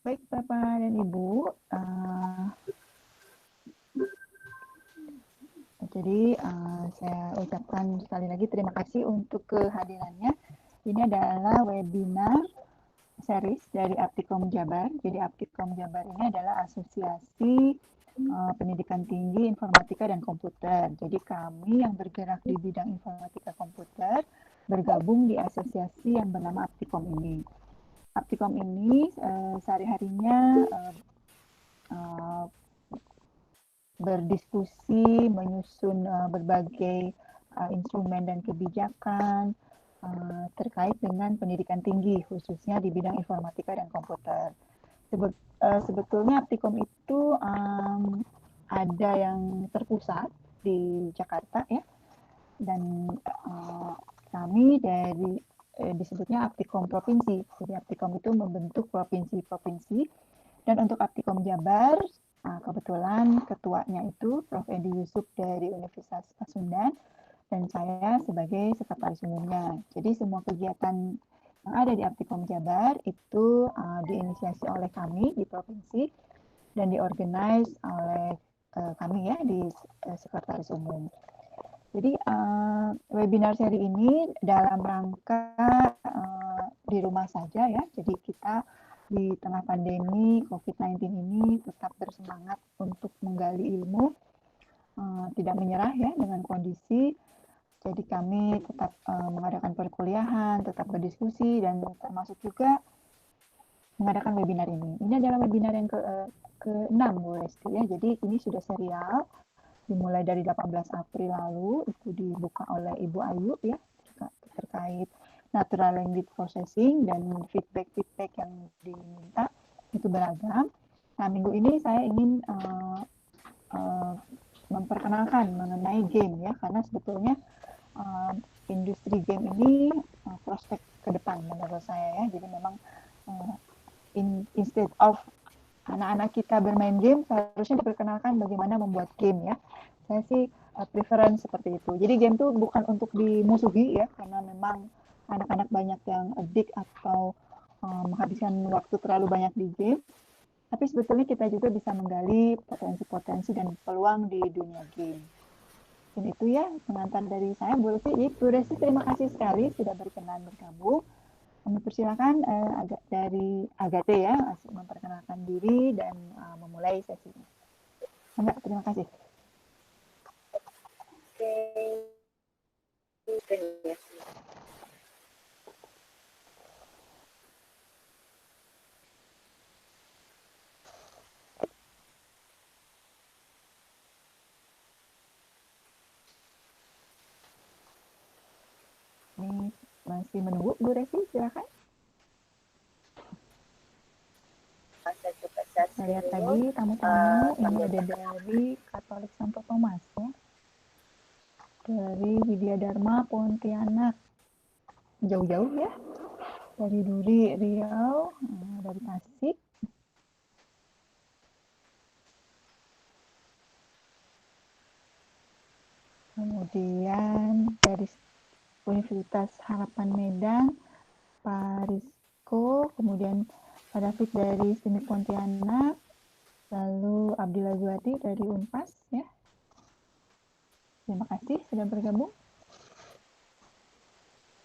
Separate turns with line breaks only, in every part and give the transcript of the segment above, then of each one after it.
Baik Bapak dan Ibu, saya ucapkan sekali lagi terima kasih untuk kehadirannya. Ini adalah webinar series dari Aptikom Jabar. Jadi Aptikom Jabar ini adalah asosiasi pendidikan tinggi informatika dan komputer. Jadi kami yang bergerak di bidang informatika komputer bergabung di asosiasi yang bernama Aptikom ini. Aptikom ini sehari-harinya berdiskusi, menyusun berbagai instrumen dan kebijakan terkait dengan pendidikan tinggi, khususnya di bidang informatika dan komputer. Sebetulnya Aptikom itu ada yang terpusat di Jakarta ya, dan kami dari disebutnya Aptikom Provinsi. Jadi Aptikom itu membentuk provinsi-provinsi, dan untuk Aptikom Jabar kebetulan ketuanya itu Prof. Edi Yusuf dari Universitas Pasundan dan saya sebagai sekretaris umumnya. Jadi semua kegiatan yang ada di Aptikom Jabar itu diinisiasi oleh kami di provinsi dan diorganize oleh kami ya di sekretaris umum. Jadi webinar seri ini dalam rangka di rumah saja ya. Jadi kita di tengah pandemi COVID-19 ini tetap bersemangat untuk menggali ilmu, tidak menyerah ya dengan kondisi. Jadi kami tetap mengadakan perkuliahan, tetap berdiskusi, dan termasuk juga mengadakan webinar ini. Ini adalah webinar yang ke-6 Bu Resti ya. Jadi ini sudah serial, dimulai dari 18 April lalu, itu dibuka oleh Ibu Ayu ya, terkait natural language processing, dan feedback yang diminta itu beragam. Nah, minggu ini saya ingin memperkenalkan mengenai game ya, karena sebetulnya industri game ini prospek ke depan menurut saya ya. Jadi memang instead of anak-anak kita bermain game, seharusnya diperkenalkan bagaimana membuat game ya. Saya sih preference seperti itu. Jadi game itu bukan untuk dimusuhi ya, karena memang anak-anak banyak yang addict atau menghabiskan waktu terlalu banyak di game. Tapi sebetulnya kita juga bisa menggali potensi-potensi dan peluang di dunia game. Dan itu ya pengantar dari saya, Bu Resi. Jadi Bu Resi terima kasih sekali sudah berkenan bergabung. Kami persilakan dari Agate ya, memperkenalkan diri dan memulai sesinya. Enggak, terima kasih.
Oke.
Ini masih menunggu Bu Resi, silakan. Saya lihat tadi tamu-tamu ini ada dari Katolik Santo Thomas ya, dari Widya Dharma Pontianak, jauh-jauh ya, dari Duri Riau, dari Tasik, kemudian dari Universitas Harapan Medan, Pak Rizko, kemudian Pak David dari STIMIK Pontianak, lalu Abdillah Zuati dari Unpas ya. Terima kasih sudah bergabung.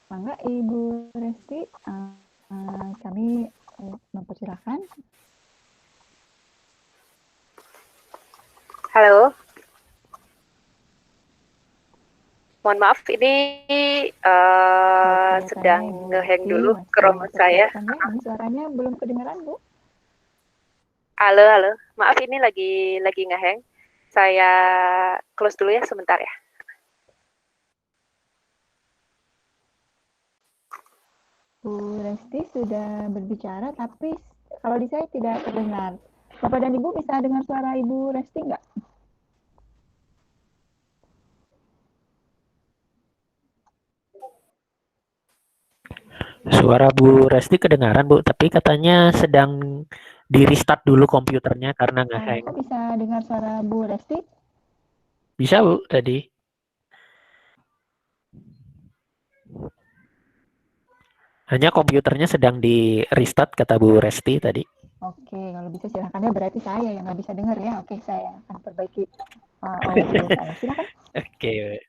Mangga Ibu Resti, kami mempersilahkan.
Halo. Mohon maaf, ini sedang nge-hang dulu Chrome saya.
Ya, ini suaranya belum kedengaran, Bu.
Halo. Maaf, ini lagi nge-hang. Saya close dulu ya sebentar ya.
Bu Resti sudah berbicara, tapi kalau di saya tidak terdengar. Bapak dan Ibu bisa dengar suara Ibu Resti nggak?
Suara Bu Resti kedengaran, Bu, tapi katanya sedang di-restart dulu komputernya karena nge-hang.
Kok bisa dengar suara Bu Resti?
Bisa, Bu, tadi. Hanya komputernya sedang di-restart, kata Bu Resti tadi.
Oke, kalau bisa silahkan ya, berarti saya yang nggak bisa dengar ya. Oke, saya akan perbaiki audio saya. Silakan.
Oke.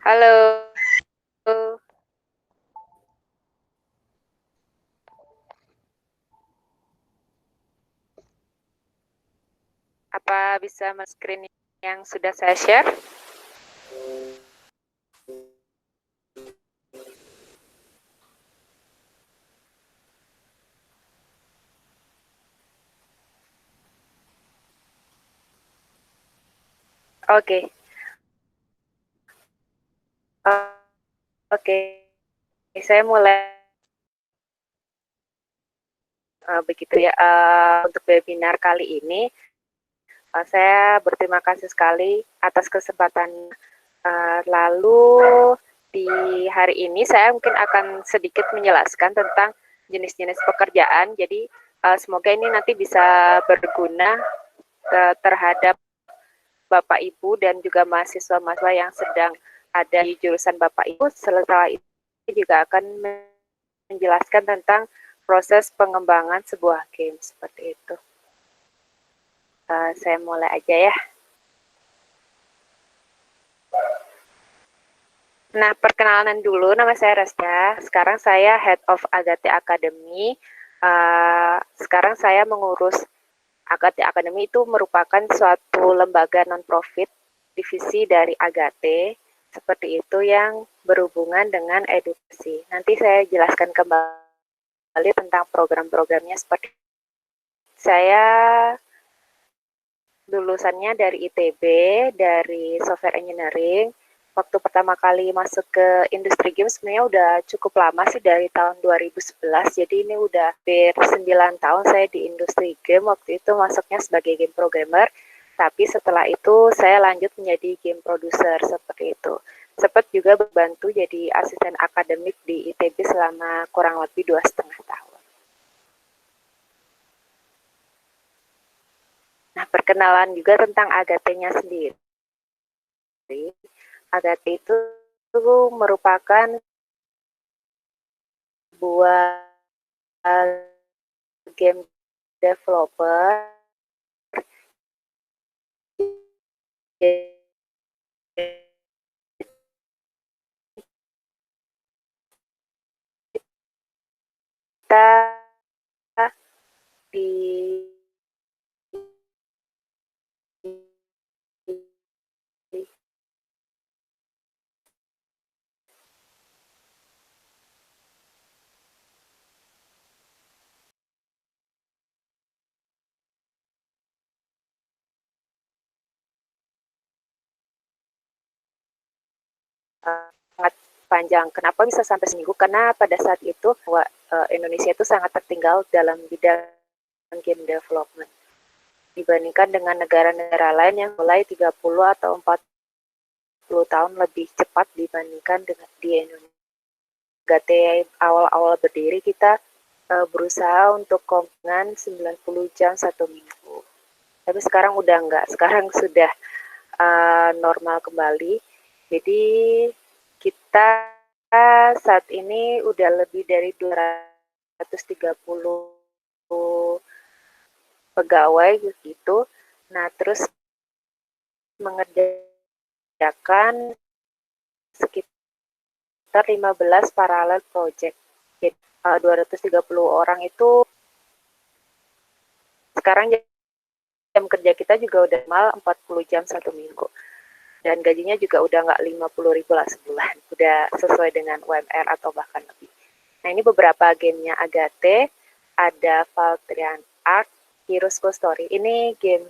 Halo. Apa bisa men-screen yang sudah saya share? Oke. Oke. Saya mulai begitu ya. Untuk webinar kali ini, saya berterima kasih sekali atas kesempatan. Lalu di hari ini saya mungkin akan sedikit menjelaskan tentang jenis-jenis pekerjaan. Jadi semoga ini nanti bisa berguna terhadap Bapak Ibu dan juga mahasiswa-mahasiswa yang sedang ada di jurusan Bapak Ibu. Setelah itu juga akan menjelaskan tentang proses pengembangan sebuah game seperti itu. Saya mulai aja ya. Nah, perkenalan dulu, nama saya Resta. Sekarang saya Head of Agate Academy. Sekarang saya mengurus Agate Academy, itu merupakan suatu lembaga non-profit, divisi dari Agate, seperti itu, yang berhubungan dengan edukasi. Nanti saya jelaskan kembali tentang program-programnya. Seperti saya lulusannya dari ITB, dari Software Engineering. Waktu pertama kali masuk ke industri game sebenarnya udah cukup lama sih, dari tahun 2011. Jadi ini udah hampir 9 tahun saya di industri game. Waktu itu masuknya sebagai game programmer, tapi setelah itu saya lanjut menjadi game producer seperti itu. Sempat juga berbantu jadi asisten akademik di ITB selama kurang lebih 2,5 tahun. Nah, perkenalan juga tentang Agate-nya sendiri. Agate itu merupakan sebuah game developer kita di sangat panjang. Kenapa bisa sampai seminggu? Karena pada saat itu Indonesia itu sangat tertinggal dalam bidang game development dibandingkan dengan negara-negara lain yang mulai 30 atau 40 tahun lebih cepat dibandingkan dengan di Indonesia. Agate awal-awal berdiri kita berusaha untuk kompengan 90 jam 1 minggu. Tapi sekarang udah enggak, sekarang sudah normal kembali. Jadi kita saat ini udah lebih dari 230 pegawai gitu. Nah, terus mengerjakan sekitar 15 paralel project. Jadi 230 orang itu sekarang jam kerja kita juga udah mal 40 jam satu minggu. Dan gajinya juga udah nggak 50.000 lah sebulan. Udah sesuai dengan UMR atau bahkan lebih. Nah, ini beberapa gamenya Agate. Ada Valtrian Arc, Heroes Ghost Story. Ini game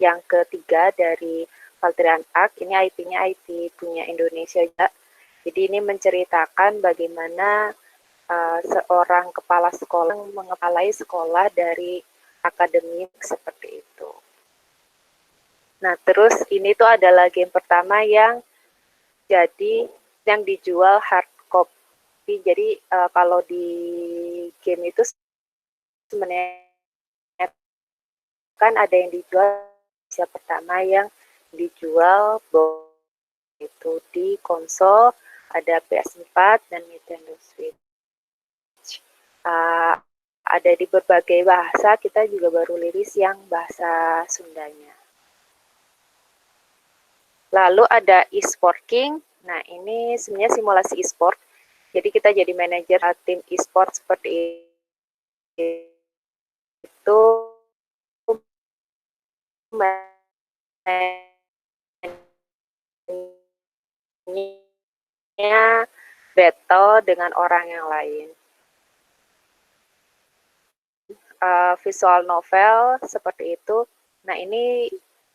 yang ketiga dari Valtrian Arc. Ini IP-nya IP punya Indonesia juga. Jadi ini menceritakan bagaimana seorang kepala sekolah mengepalai sekolah dari akademik seperti itu. Nah, terus ini tuh adalah game pertama yang dijual hard copy. Jadi kalau di game itu sebenarnya kan ada yang dijual siap pertama yang dijual itu di konsol, ada PS4 dan Nintendo Switch. Ada di berbagai bahasa, kita juga baru rilis yang bahasa Sundanya. Lalu ada e-sport King. Nah, ini sebenarnya simulasi e-sport. Jadi kita jadi manajer tim e-sport seperti itu. Battle dengan orang yang lain. Visual novel seperti itu. Nah, ini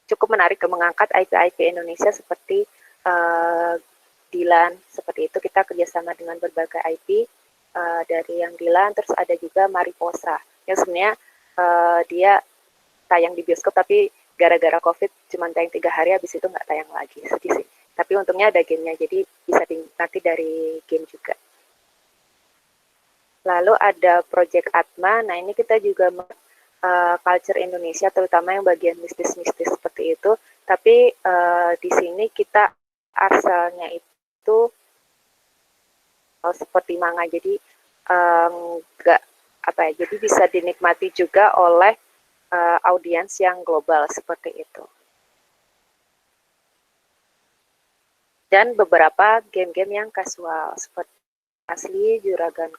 cukup menarik mengangkat IP-IP Indonesia seperti Dilan, seperti itu kita kerjasama dengan berbagai IP dari yang Dilan, terus ada juga Mariposa yang sebenarnya dia tayang di bioskop tapi gara-gara COVID cuma tayang 3 hari, habis itu nggak tayang lagi, sedih sih. Tapi untungnya ada gamenya, jadi bisa dinikmati dari game juga. Lalu ada Project Atma. Nah, ini kita juga culture Indonesia, terutama yang bagian mistis-mistis seperti itu. Tapi di sini kita asalnya itu seperti manga, jadi nggak apa ya, jadi bisa dinikmati juga oleh audiens yang global seperti itu. Dan beberapa game-game yang casual seperti Asli, Juragan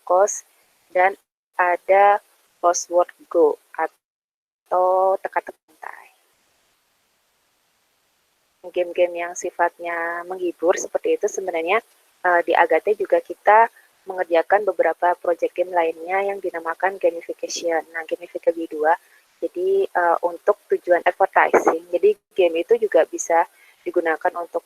Ghost, dan ada Lost World Go atau teka-teki. Game-game yang sifatnya menghibur seperti itu sebenarnya di Agate juga kita mengerjakan beberapa project game lainnya yang dinamakan gamification. Nah, gamification 2, jadi untuk tujuan advertising. Jadi game itu juga bisa digunakan untuk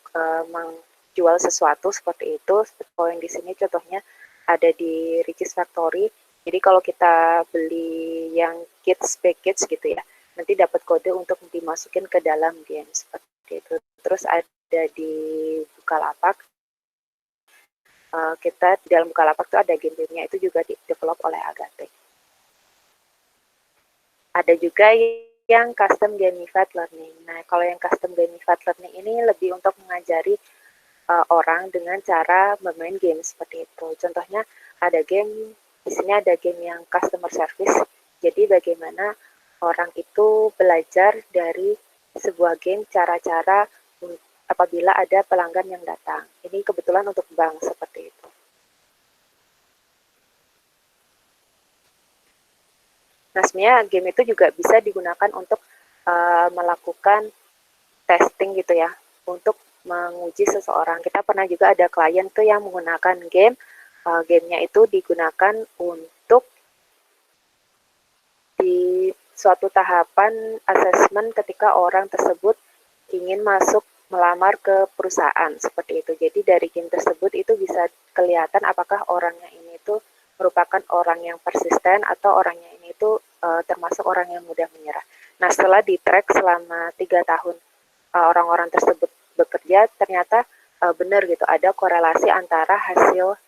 menjual sesuatu seperti itu. Kalau yang di sini contohnya ada di Ricis Factory. Jadi kalau kita beli yang kids package gitu ya, nanti dapat kode untuk dimasukin ke dalam game seperti itu. Terus ada di Bukalapak. Kita di dalam Bukalapak itu ada game-gamenya, itu juga di-develop oleh Agate. Ada juga yang custom gamified learning. Nah, kalau yang custom gamified learning ini lebih untuk mengajari orang dengan cara bermain game seperti itu. Contohnya ada game, di sini ada game yang customer service. Jadi bagaimana orang itu belajar dari sebuah game cara-cara apabila ada pelanggan yang datang. Ini kebetulan untuk bank seperti itu. Nah, sebenarnya game itu juga bisa digunakan untuk melakukan testing gitu ya, untuk menguji seseorang. Kita pernah juga ada klien tuh yang menggunakan game, gamenya itu digunakan untuk di suatu tahapan asesmen ketika orang tersebut ingin masuk melamar ke perusahaan seperti itu. Jadi dari game tersebut itu bisa kelihatan apakah orangnya ini tuh merupakan orang yang persisten atau orangnya ini tuh termasuk orang yang mudah menyerah. Nah, setelah di-track selama 3 tahun orang-orang tersebut bekerja, ternyata benar gitu, ada korelasi antara hasil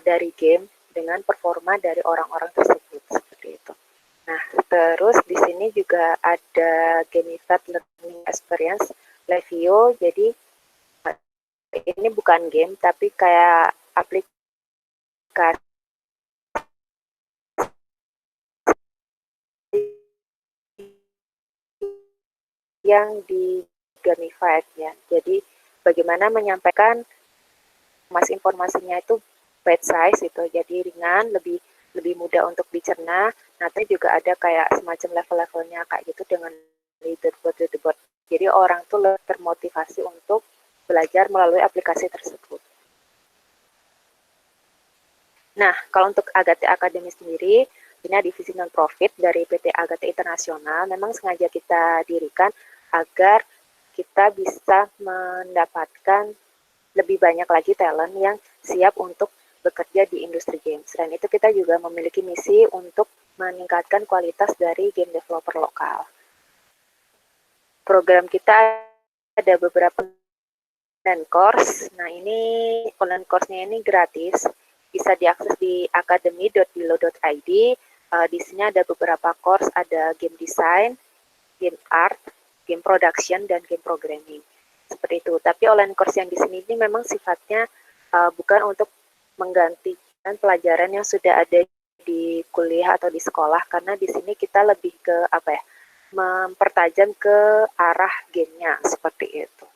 dari game dengan performa dari orang-orang tersebut seperti itu. Nah, terus di sini juga ada gamified learning experience Levio. Jadi ini bukan game tapi kayak aplikasi yang gamified ya. Jadi bagaimana menyampaikan informasinya itu bite size itu, jadi ringan, lebih mudah untuk dicerna. Nanti juga ada kayak semacam level-levelnya kayak gitu dengan leaderboard. Jadi orang tuh lebih termotivasi untuk belajar melalui aplikasi tersebut. Nah, kalau untuk Agate Academy sendiri, ini divisi non-profit dari PT Agate Internasional, memang sengaja kita dirikan agar kita bisa mendapatkan lebih banyak lagi talent yang siap untuk bekerja di industri game. Selain itu, kita juga memiliki misi untuk meningkatkan kualitas dari game developer lokal. Program kita ada beberapa online course. Nah, ini online course-nya ini gratis. Bisa diakses di academy.bilo.id. Di sini ada beberapa course, ada game design, game art, game production, dan game programming. Seperti itu. Tapi online course yang di sini ini memang sifatnya bukan untuk menggantikan pelajaran yang sudah ada di kuliah atau di sekolah, karena di sini kita lebih ke mempertajam ke arah gamenya seperti itu.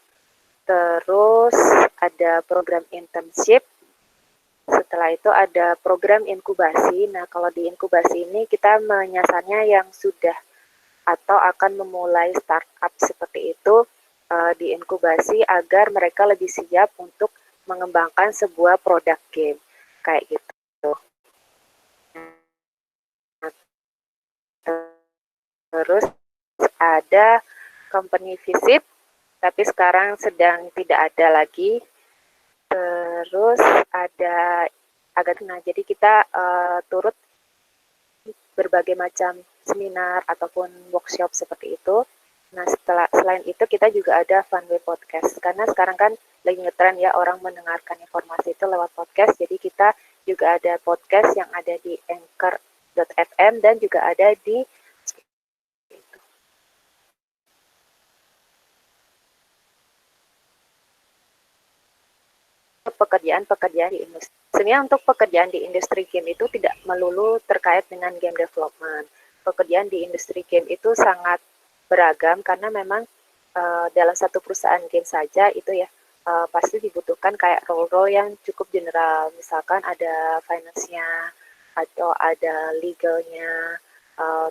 Terus ada program internship. Setelah itu ada program inkubasi. Nah, kalau di inkubasi ini kita menyasarnya yang sudah atau akan memulai startup seperti itu di inkubasi agar mereka lebih siap untuk mengembangkan sebuah produk game kayak gitu. Terus ada company visit, tapi sekarang sedang tidak ada lagi. Terus ada jadi kita turut berbagai macam seminar ataupun workshop seperti itu. Nah, selain itu kita juga ada Funway Podcast, karena sekarang kan lagi ngetren ya orang mendengarkan informasi itu lewat podcast. Jadi kita juga ada podcast yang ada di Anchor.fm dan juga ada di pekerjaan di industri. Sebenarnya untuk pekerjaan di industri game itu tidak melulu terkait dengan game development. Pekerjaan di industri game itu sangat beragam karena memang dalam satu perusahaan game saja itu ya pasti dibutuhkan kayak role-role yang cukup general. Misalkan ada finance-nya atau ada legalnya,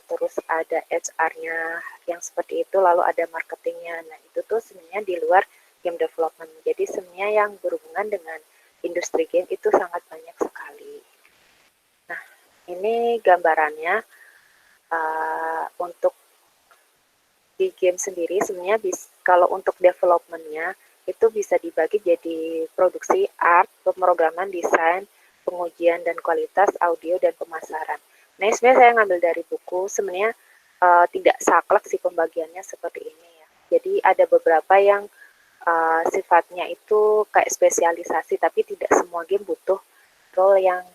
terus ada HR-nya yang seperti itu, lalu ada marketingnya. Nah, itu tuh sebenarnya di luar game development. Jadi sebenarnya yang berhubungan dengan industri game itu sangat banyak sekali. Nah, ini gambarannya untuk di game sendiri sebenarnya kalau untuk development-nya itu bisa dibagi jadi produksi, art, pemrograman, desain, pengujian dan kualitas, audio, dan pemasaran. Nah, sebenarnya saya ngambil dari buku, sebenarnya tidak saklek sih pembagiannya seperti ini ya. Jadi ada beberapa yang sifatnya itu kayak spesialisasi, tapi tidak semua game butuh role yang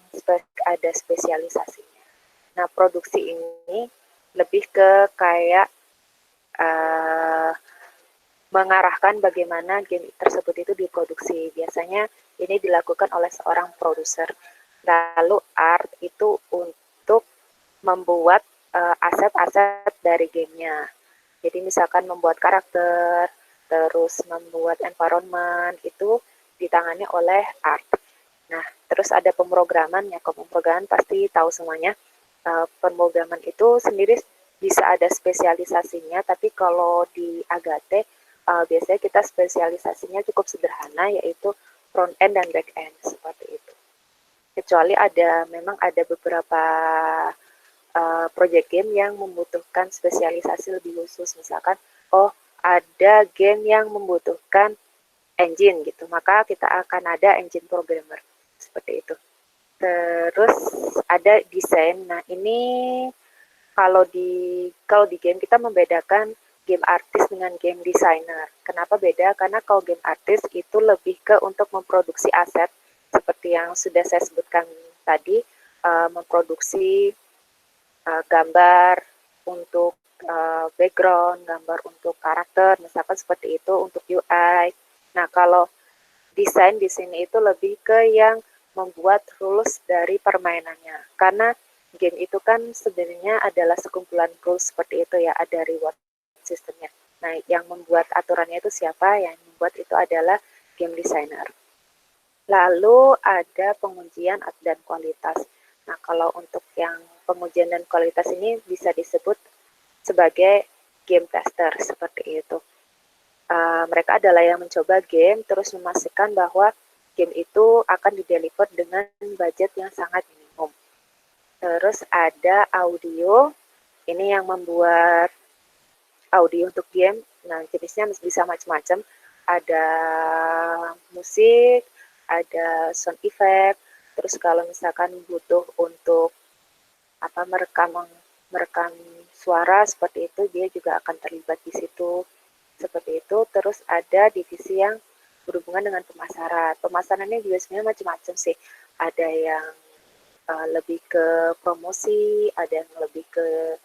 ada spesialisasinya. Nah, produksi ini lebih ke kayak mengarahkan bagaimana game tersebut itu diproduksi. Biasanya ini dilakukan oleh seorang produser. Lalu art itu untuk membuat aset-aset dari gamenya. Jadi misalkan membuat karakter, terus membuat environment, itu ditangani oleh art. Nah, terus ada pemrograman, ya pemrograman pasti tahu semuanya. Pemrograman itu sendiri bisa ada spesialisasinya, tapi kalau di Agate biasanya kita spesialisasinya cukup sederhana, yaitu front end dan back end seperti itu. Kecuali memang ada beberapa project game yang membutuhkan spesialisasi lebih khusus, misalkan ada game yang membutuhkan engine gitu, maka kita akan ada engine programmer seperti itu. Terus ada desain. Nah, ini kalau di game kita membedakan game artist dengan game designer. Kenapa beda? Karena kalau game artist itu lebih ke untuk memproduksi aset seperti yang sudah saya sebutkan tadi, memproduksi gambar untuk background, gambar untuk karakter, misalkan seperti itu untuk UI. Nah, kalau desain di sini itu lebih ke yang membuat rules dari permainannya. Karena game itu kan sebenarnya adalah sekumpulan rules seperti itu ya, ada reward sistemnya. Nah, yang membuat aturannya itu siapa? Yang membuat itu adalah game designer. Lalu ada pengujian dan kualitas. Nah, kalau untuk yang pengujian dan kualitas ini bisa disebut sebagai game tester, seperti itu. Mereka adalah yang mencoba game, terus memastikan bahwa game itu akan dideliver dengan budget yang sangat minimum. Terus ada audio, ini yang membuat audio untuk game. Nah, jenisnya bisa macam-macam. Ada musik, ada sound effect. Terus kalau misalkan butuh untuk merekam suara seperti itu, dia juga akan terlibat di situ. Seperti itu. Terus ada divisi yang berhubungan dengan pemasaran. Pemasarannya juga sebenarnya macam-macam sih. Ada yang lebih ke promosi, ada yang lebih ke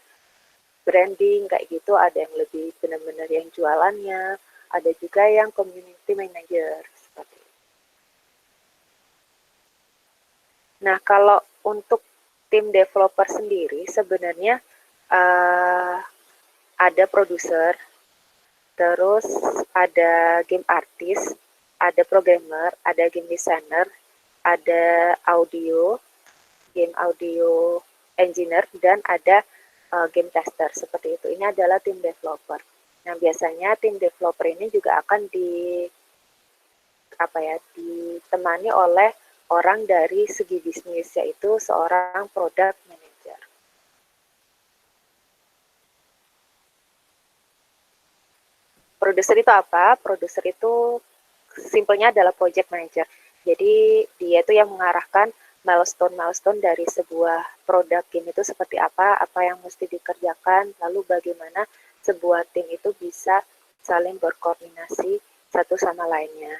branding kayak gitu, ada yang lebih benar-benar yang jualannya, ada juga yang community manager seperti itu. Nah, kalau untuk tim developer sendiri sebenarnya ada produser, terus ada game artist, ada programmer, ada game designer, ada audio, game audio engineer, dan ada game tester seperti itu. Ini adalah tim developer. Nah, biasanya tim developer ini juga akan ditemani oleh orang dari segi bisnis, yaitu seorang product manager. Produser itu apa? Produser itu simpelnya adalah project manager. Jadi dia itu yang mengarahkan milestone dari sebuah produk game itu seperti apa yang mesti dikerjakan, lalu bagaimana sebuah tim itu bisa saling berkoordinasi satu sama lainnya.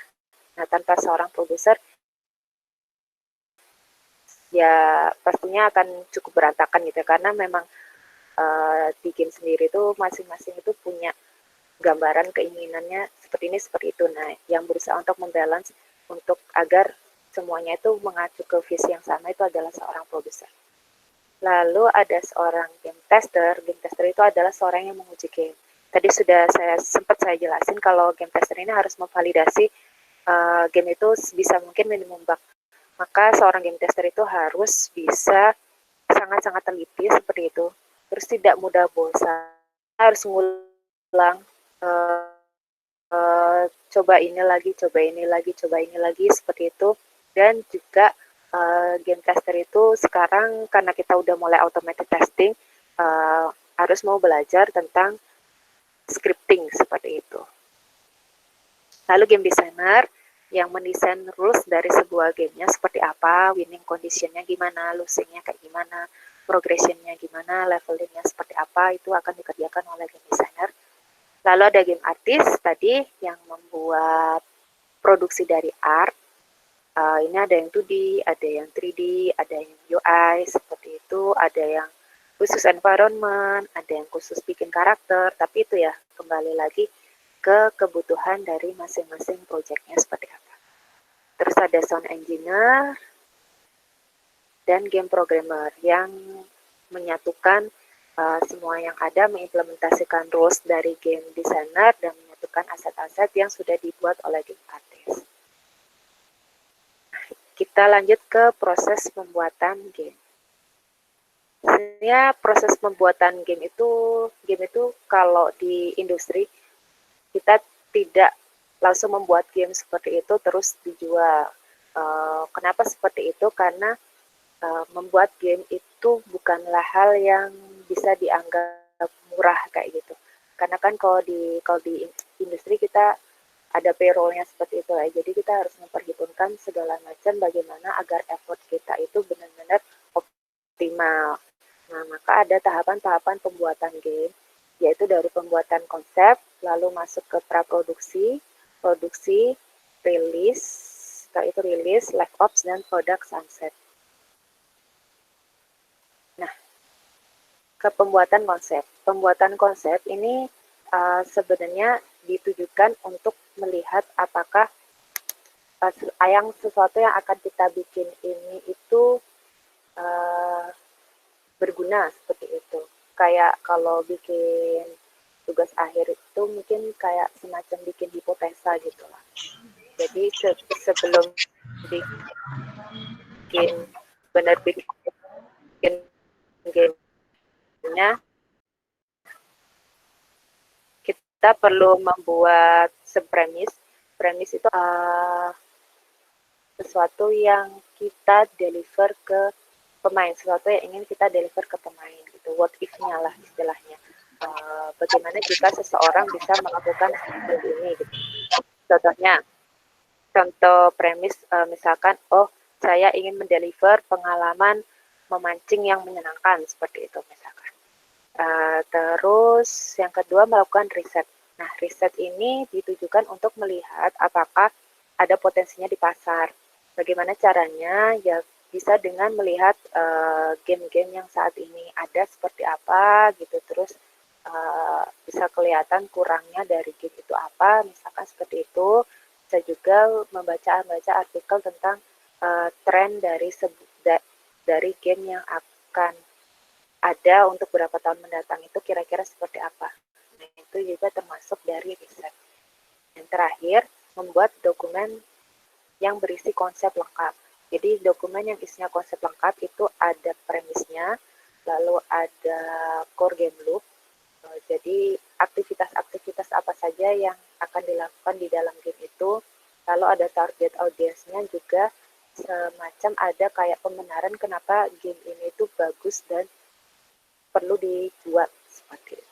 Nah, tanpa seorang produser, ya pastinya akan cukup berantakan gitu, karena memang di game sendiri itu masing-masing itu punya gambaran keinginannya seperti ini, seperti itu. Nah, yang berusaha untuk membalance untuk agar semuanya itu mengacu ke visi yang sama itu adalah seorang produser. Lalu ada seorang game tester. Game tester itu adalah seorang yang menguji game. Tadi sudah sempat saya jelasin kalau game tester ini harus memvalidasi game itu bisa mungkin minimum bug. Maka seorang game tester itu harus bisa sangat-sangat teliti seperti itu. Terus tidak mudah bosan. Harus ngulang, coba ini lagi, seperti itu. Dan juga game tester itu sekarang karena kita udah mulai automated testing, harus mau belajar tentang scripting seperti itu. Lalu game designer yang mendesain rules dari sebuah gamenya seperti apa, winning conditionnya gimana, losingnya kayak gimana, progressionnya gimana, levelingnya seperti apa, itu akan dikerjakan oleh game designer. Lalu ada game artist tadi yang membuat produksi dari art. Ini ada yang 2D, ada yang 3D, ada yang UI seperti itu, ada yang khusus environment, ada yang khusus bikin karakter, tapi itu ya kembali lagi ke kebutuhan dari masing-masing projectnya seperti apa. Terus ada sound engineer dan game programmer yang menyatukan semua yang ada, mengimplementasikan rules dari game designer dan menyatukan aset-aset yang sudah dibuat oleh game artist. Kita lanjut ke proses pembuatan game. Sebenarnya proses pembuatan game itu kalau di industri kita tidak langsung membuat game seperti itu terus dijual. Kenapa seperti itu? Karena membuat game itu bukanlah hal yang bisa dianggap murah kayak gitu. Karena kan kalau di industri kita ada payroll-nya seperti itu ya. Jadi kita harus memperhitungkan segala macam bagaimana agar effort kita itu benar-benar optimal. Nah, maka ada tahapan-tahapan pembuatan game, yaitu dari pembuatan konsep, lalu masuk ke praproduksi, produksi, rilis, setelah itu rilis, live ops, dan produk sunset. Nah, ke pembuatan konsep. Pembuatan konsep ini sebenarnya ditujukan untuk melihat apakah sesuatu yang akan kita bikin ini itu berguna seperti itu. Kayak kalau bikin tugas akhir itu mungkin kayak semacam bikin hipotesa gitu lah. Jadi sebelum bikin benar bikin gamenya, kita perlu membuat premis. Premis itu sesuatu yang kita deliver ke pemain, sesuatu yang ingin kita deliver ke pemain gitu. What if-nya lah istilahnya. Bagaimana jika seseorang bisa melakukan hal ini gitu. Contohnya, contoh premis misalkan, oh saya ingin mendeliver pengalaman memancing yang menyenangkan seperti itu misalkan. Terus yang kedua melakukan riset. Nah, riset ini ditujukan untuk melihat apakah ada potensinya di pasar. Bagaimana caranya? Ya bisa dengan melihat game-game yang saat ini ada seperti apa gitu. Terus bisa kelihatan kurangnya dari game itu apa, misalkan seperti itu. Bisa juga membaca artikel tentang tren dari game yang akan ada untuk beberapa tahun mendatang itu kira-kira seperti apa. Nah, itu juga termasuk dari riset. Yang terakhir, membuat dokumen yang berisi konsep lengkap. Jadi dokumen yang isinya konsep lengkap itu ada premisnya, lalu ada core game loop. Jadi aktivitas-aktivitas apa saja yang akan dilakukan di dalam game itu, lalu ada target audiensnya juga, semacam ada kayak pembenaran kenapa game ini itu bagus dan perlu dibuat seperti itu.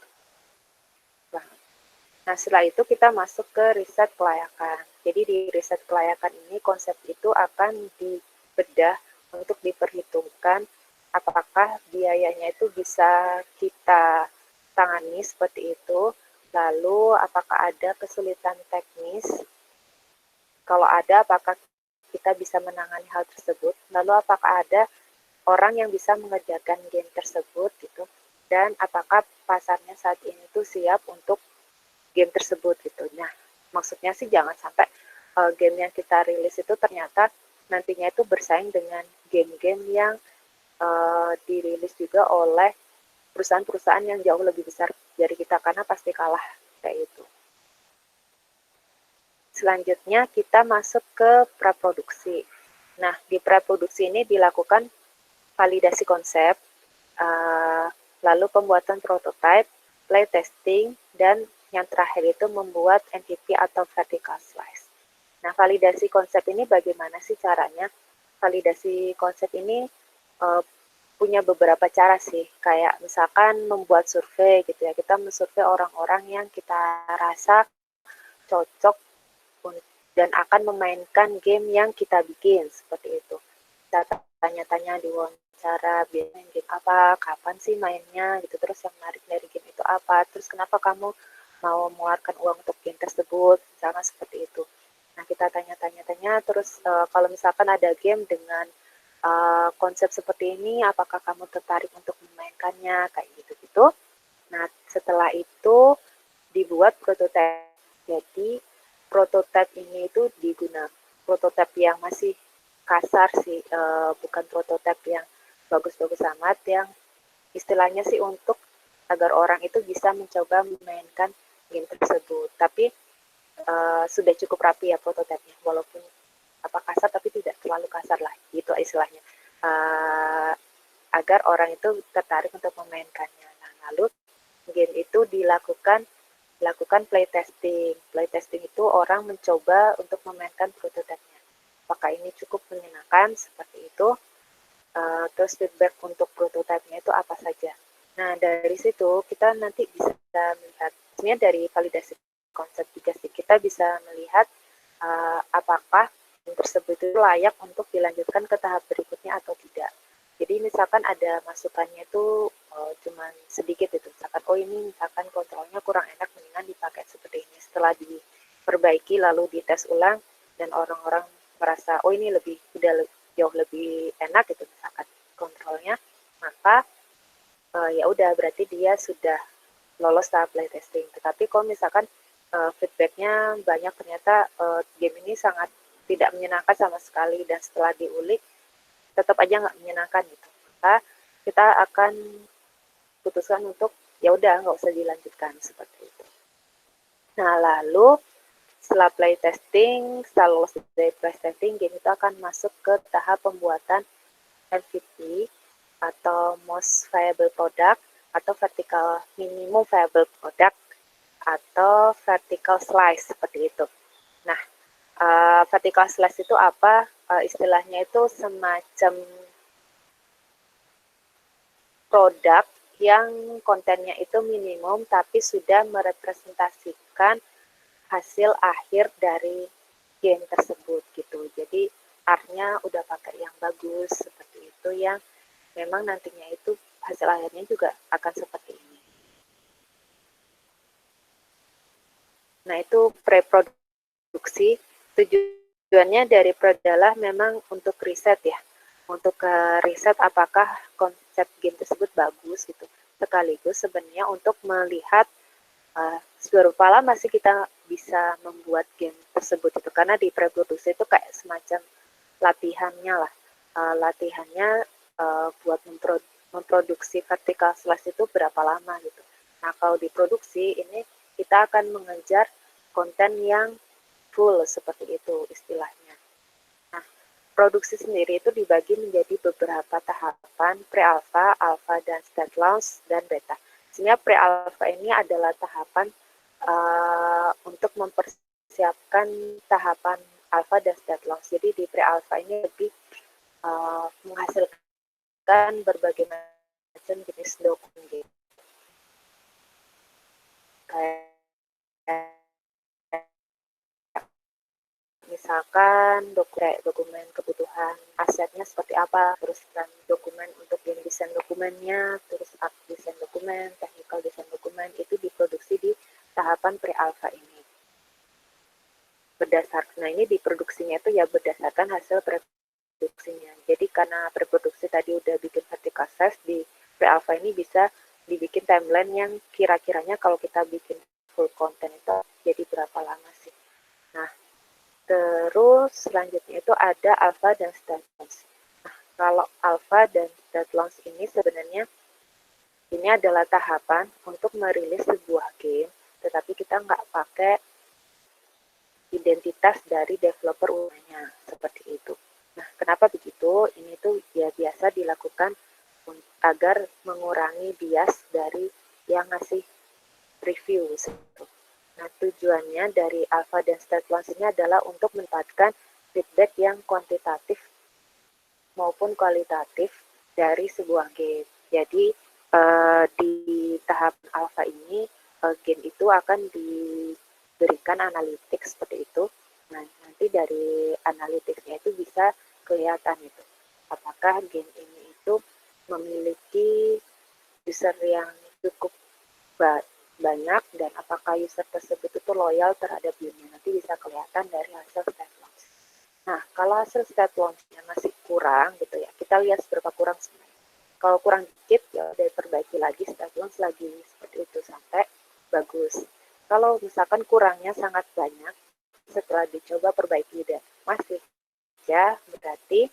Nah, setelah itu kita masuk ke riset kelayakan. Jadi di riset kelayakan ini konsep itu akan dibedah untuk diperhitungkan apakah biayanya itu bisa kita tangani seperti itu. Lalu apakah ada kesulitan teknis? Kalau ada, apakah kita bisa menangani hal tersebut? Lalu apakah ada orang yang bisa mengerjakan game tersebut gitu? Dan apakah pasarnya saat ini tuh siap untuk game tersebut gitu. Nah, maksudnya sih jangan sampai game yang kita rilis itu ternyata nantinya itu bersaing dengan game-game yang dirilis juga oleh perusahaan-perusahaan yang jauh lebih besar dari kita, karena pasti kalah kayak itu. Selanjutnya kita masuk ke praproduksi. Nah, di praproduksi ini dilakukan validasi konsep, lalu pembuatan prototype, playtesting, dan yang terakhir itu membuat MVP atau vertical slice. Nah, validasi konsep ini bagaimana sih caranya? Validasi konsep ini punya beberapa cara sih. Kayak misalkan membuat survei gitu ya. Kita mensurvei orang-orang yang kita rasa cocok dan akan memainkan game yang kita bikin seperti itu. Kita tanya-tanya di wawancara, biasanya game apa, kapan sih mainnya gitu. Terus yang menarik dari game itu apa? Terus kenapa kamu mau mengeluarkan uang untuk game tersebut, misalnya seperti itu. Nah, kita tanya-tanya, terus kalau misalkan ada game dengan konsep seperti ini, apakah kamu tertarik untuk memainkannya, kayak gitu-gitu. Nah, setelah itu dibuat prototipe. Jadi, prototipe ini itu digunakan, prototipe yang masih kasar sih, bukan prototipe yang bagus-bagus amat, yang istilahnya sih untuk agar orang itu bisa mencoba memainkan game tersebut. Tapi sudah cukup rapi ya prototipenya, walaupun apa kasar tapi tidak terlalu kasar lah, gitu istilahnya. Agar orang itu tertarik untuk memainkannya. Nah, lalu game itu dilakukan playtesting. Playtesting itu orang mencoba untuk memainkan prototipenya. Apakah ini cukup menyenangkan seperti itu? Terus feedback untuk prototipenya itu apa saja? Nah, dari situ kita nanti bisa melihat, sebenarnya dari validasi konsep juga sih, kita bisa melihat apakah game tersebut itu layak untuk dilanjutkan ke tahap berikutnya atau tidak. Jadi misalkan ada masukannya itu cuma sedikit itu, misalkan oh ini misalkan kontrolnya kurang enak, mendingan dipakai seperti ini. Setelah diperbaiki lalu dites ulang dan orang-orang merasa oh ini jauh lebih enak gitu misalkan kontrolnya, maka ya udah berarti dia sudah lolos tahap playtesting. Tetapi kalau misalkan feedbacknya banyak, ternyata game ini sangat tidak menyenangkan sama sekali dan setelah diulik tetap aja nggak menyenangkan gitu, maka kita akan putuskan untuk ya udah nggak usah dilanjutkan seperti itu. Nah, lalu setelah playtesting, setelah lolos dari playtesting, game itu akan masuk ke tahap pembuatan MVP atau Most Viable Product atau Vertical Minimum Viable Product atau Vertical Slice seperti itu. Nah, vertical slice itu apa? Istilahnya itu semacam produk yang kontennya itu minimum tapi sudah merepresentasikan hasil akhir dari game tersebut gitu. Jadi art-nya udah pakai yang bagus seperti itu, yang memang nantinya itu hasil akhirnya juga akan seperti ini. Nah, itu pre-produksi. Tujuannya dari adalah memang untuk riset ya, untuk riset apakah konsep game tersebut bagus gitu. Sekaligus sebenarnya untuk melihat seberapa lama sih kita bisa membuat game tersebut itu, karena di pre-produksi itu kayak semacam latihannya lah, latihannya buat memproduksi vertical slice itu berapa lama gitu. Nah, kalau di produksi ini kita akan mengejar konten yang full seperti itu istilahnya. Nah, produksi sendiri itu dibagi menjadi beberapa tahapan: pre-alpha, alpha, dan state launch, dan beta. Sebenarnya pre-alpha ini adalah tahapan untuk mempersiapkan tahapan alpha dan state launch. Jadi di pre-alpha ini lebih menghasilkan berbagai macam jenis dokumen. Kayak misalkan dokumen kebutuhan asetnya seperti apa, terus kan dokumen untuk yang desain dokumennya, terus desain dokumen, technical desain dokumen, itu diproduksi di tahapan pre-alpha ini. Nah, ini diproduksinya itu ya berdasarkan hasil pre-produksinya. Jadi karena pre-produksi tadi udah bikin vertical slice, di pre-alpha ini bisa dibikin timeline yang kira-kiranya kalau kita bikin full content itu jadi berapa lama sih. Nah, terus selanjutnya itu ada alpha dan state launch. Nah, kalau alpha dan state launch ini sebenarnya ini adalah tahapan untuk merilis sebuah game, tetapi kita nggak pakai identitas dari developer utamanya, seperti itu. Nah, kenapa begitu? Ini tuh ya biasa dilakukan agar mengurangi bias dari yang ngasih review. Nah, tujuannya dari alpha dan state launch ini adalah untuk mendapatkan feedback yang kuantitatif maupun kualitatif dari sebuah game. Jadi di tahap alpha ini game itu akan diberikan analitik seperti itu. Nah, nanti dari analitiknya itu bisa kelihatan itu apakah game ini itu memiliki user yang cukup banyak dan apakah user tersebut itu loyal terhadap game-nya. Nanti bisa kelihatan dari hasil state launch. Nah, kalau hasil state launch-nya masih kurang gitu ya, kita lihat seberapa kurang sebenarnya. Kalau kurang dikit ya udah perbaiki lagi, state launch lagi, seperti itu sampai bagus. Kalau misalkan kurangnya sangat banyak, setelah dicoba perbaiki dan masih ya berarti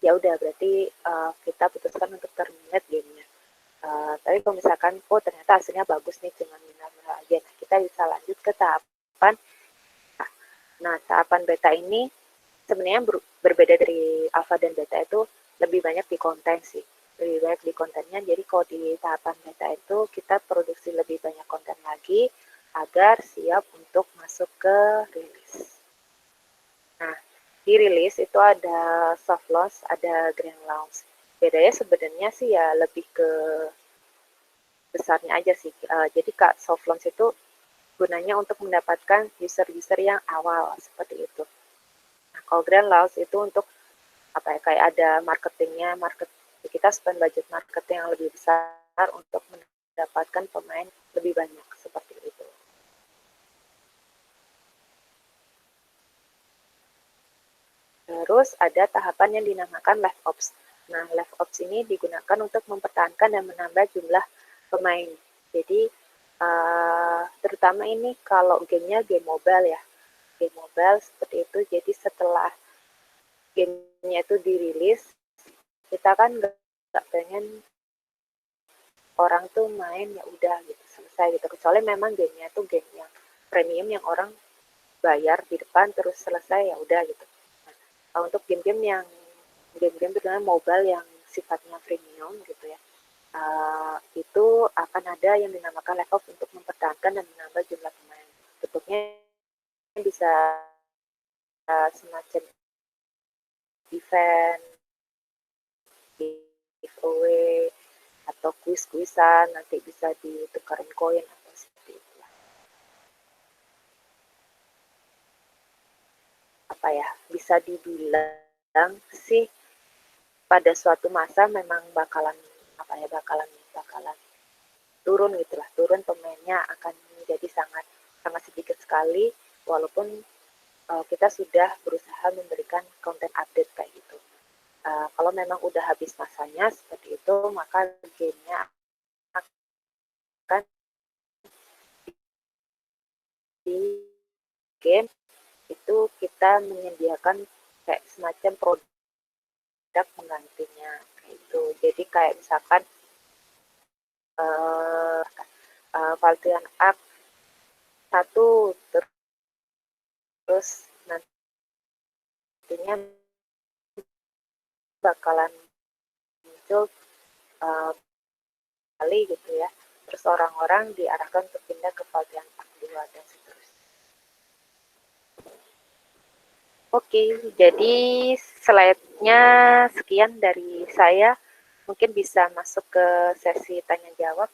ya udah berarti kita putuskan untuk terminate game-nya. Tapi kalau misalkan ternyata hasilnya bagus nih, cuma minor-minor aja, nah kita bisa lanjut ke tahapan. Nah, tahapan beta ini sebenarnya berbeda dari alpha dan beta, itu lebih banyak di konten sih, lebih banyak di kontennya. Jadi kalau di tahapan beta itu kita produksi lebih banyak konten lagi agar siap untuk masuk ke rilis. Nah, di rilis itu ada soft launch, ada grand launch. Bedanya sebenarnya sih ya lebih ke besarnya aja sih. Jadi Kak, soft launch itu gunanya untuk mendapatkan user-user yang awal seperti itu. Nah, kalau grand launch itu untuk apa ya, kayak ada marketingnya, kita spend budget marketing yang lebih besar untuk mendapatkan pemain lebih banyak seperti itu. Terus ada tahapan yang dinamakan live ops. Nah, live ops ini digunakan untuk mempertahankan dan menambah jumlah pemain. Jadi terutama ini kalau gamenya game mobile ya, game mobile seperti itu. Jadi setelah gamenya itu dirilis, kita kan nggak pengen orang tuh main ya udah gitu selesai gitu, kecuali memang gamenya tuh game yang premium yang orang bayar di depan terus selesai ya udah gitu. Nah, untuk game-game yang game-game terutama mobile yang sifatnya premium gitu ya, itu akan ada yang dinamakan level untuk mempertahankan dan menambah jumlah pemain. Bentuknya bisa semacam event, giveaway, atau kuis-kuisan, nanti bisa ditukarin koin atau seperti itu. Apa ya, bisa dibilang sih pada suatu masa memang bakalan bakalan turun gitulah, turun pemainnya akan menjadi sangat sangat sedikit sekali, walaupun kita sudah berusaha memberikan konten update kayak gitu. Kalau memang udah habis masanya seperti itu, maka gamenya akan di game itu kita menyediakan kayak semacam produk penggantinya kayak itu. Jadi kayak misalkan Valtian Arc 1, terus nantinya bakalan muncul kali gitu ya. Terus orang-orang diarahkan untuk pindah ke Valtian Arc 2 dan seterusnya. Oke, jadi slide-nya sekian dari saya. Mungkin bisa masuk ke sesi tanya jawab.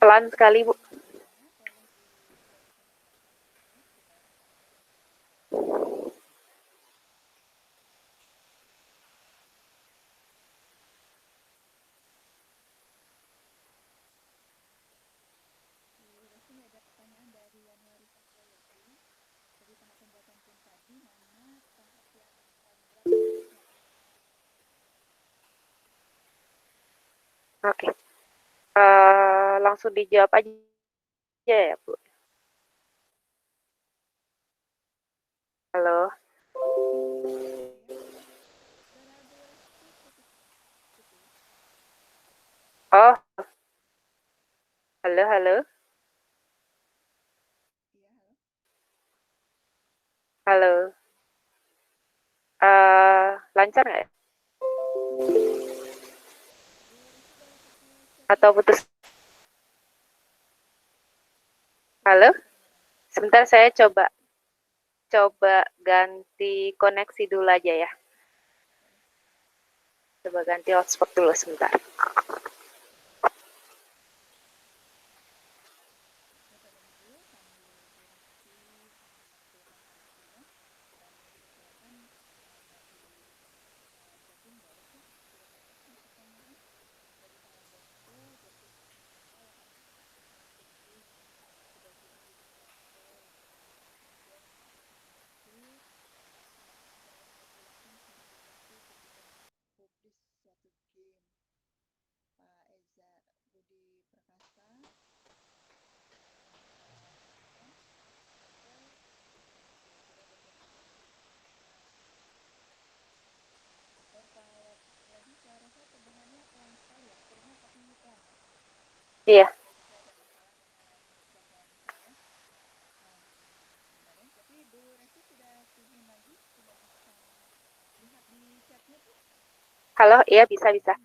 Pelan sekali, Bu. Oke. Langsung dijawab aja ya, Bu. Halo. Oh, halo, halo. Halo. Lancar nggak ya? Atau putus? Halo? Sebentar saya coba ganti koneksi dulu aja ya. Coba ganti hotspot dulu sebentar. Iya. Halo, iya bisa bisa.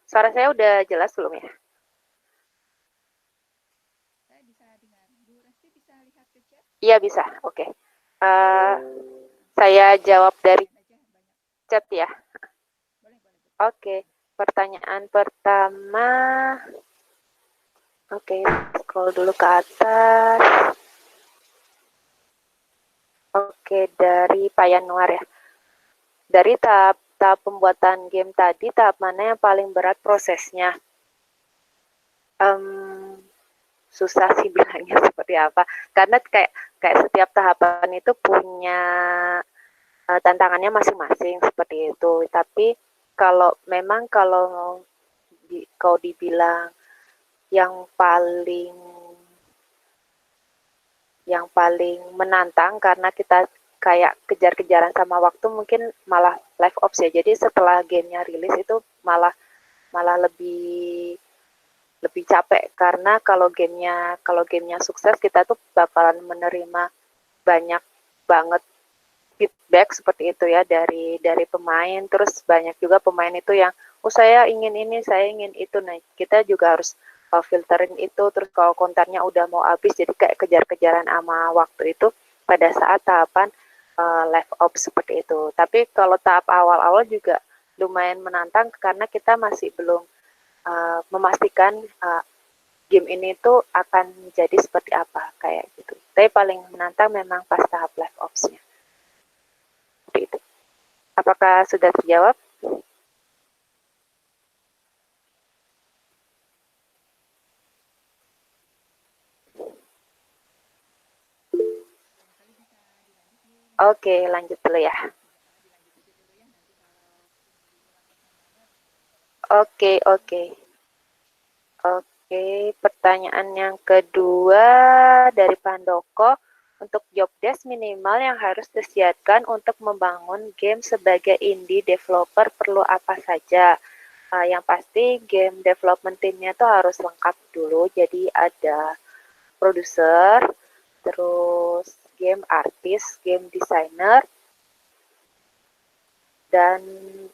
Suara saya udah jelas belum ya?
Saya bisa dengar. Bu Resti bisa lihat ke chat?
Iya bisa, oke. Saya jawab dari chat ya. Oke, pertanyaan pertama. Oke, scroll dulu ke atas. Oke, dari Pak Yanuar ya. Dari tahap pembuatan game tadi, tahap mana yang paling berat prosesnya? Susah sih bilangnya seperti apa. Karena kayak setiap tahapan itu punya tantangannya masing-masing seperti itu. Tapi kalau dibilang yang paling menantang karena kita kayak kejar-kejaran sama waktu, mungkin malah live ops ya. Jadi setelah gamenya rilis itu malah malah lebih capek, karena kalau gamenya sukses, kita tuh bakalan menerima banyak banget feedback seperti itu ya dari pemain. Terus banyak juga pemain itu yang saya ingin ini, saya ingin itu. Nah, kita juga harus filterin itu. Terus kalau kontennya udah mau habis, jadi kayak kejar-kejaran sama waktu itu pada saat tahapan live ops seperti itu. Tapi kalau tahap awal-awal juga lumayan menantang karena kita masih belum memastikan game ini tuh akan jadi seperti apa kayak gitu. Tapi paling menantang memang pas tahap live ops-nya. Seperti itu. Apakah sudah terjawab? Oke, lanjut dulu ya. Oke. Oke, pertanyaan yang kedua dari Pandoko. Untuk job desk minimal yang harus disiapkan untuk membangun game sebagai indie developer perlu apa saja? Yang pasti game development teamnya tuh harus lengkap dulu. Jadi ada produser, terus game artist, game designer, dan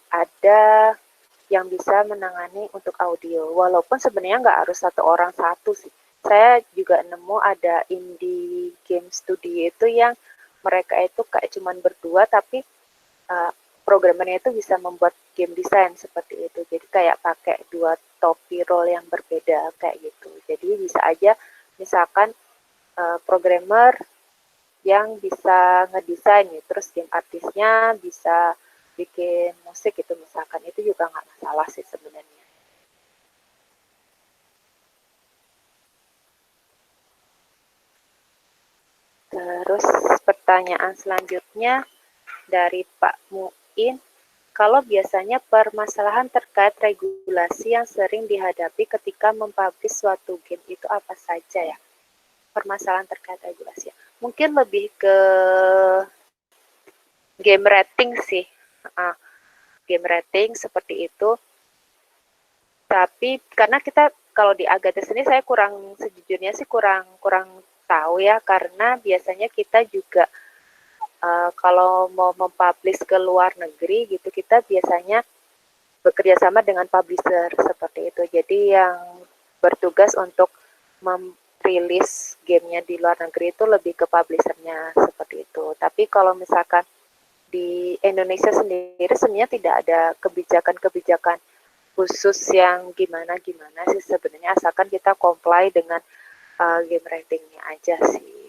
ada yang bisa menangani untuk audio. Walaupun sebenarnya nggak harus satu orang satu sih. Saya juga nemu ada indie game studio itu yang mereka itu kayak cuman berdua, tapi programmernya itu bisa membuat game design seperti itu. Jadi kayak pakai dua topi role yang berbeda kayak gitu. Jadi bisa aja misalkan programmer yang bisa ngedesain nih, terus game artisnya bisa bikin musik itu misalkan, itu juga nggak masalah sih sebenarnya. Terus pertanyaan selanjutnya dari Pak Muin, kalau biasanya permasalahan terkait regulasi yang sering dihadapi ketika mempublish suatu game itu apa saja ya? Permasalahan terkait regulasi. Mungkin lebih ke game rating sih. Game rating seperti itu. Tapi karena kita kalau di Agates ini saya sejujurnya sih kurang tahu ya, karena biasanya kita juga kalau mau mempublish ke luar negeri gitu, kita biasanya bekerja sama dengan publisher seperti itu. Jadi yang bertugas untuk merilis gamenya di luar negeri itu lebih ke publishernya seperti itu. Tapi kalau misalkan di Indonesia sendiri sebenarnya tidak ada kebijakan-kebijakan khusus yang gimana sih sebenarnya, asalkan kita comply dengan game ratingnya aja sih.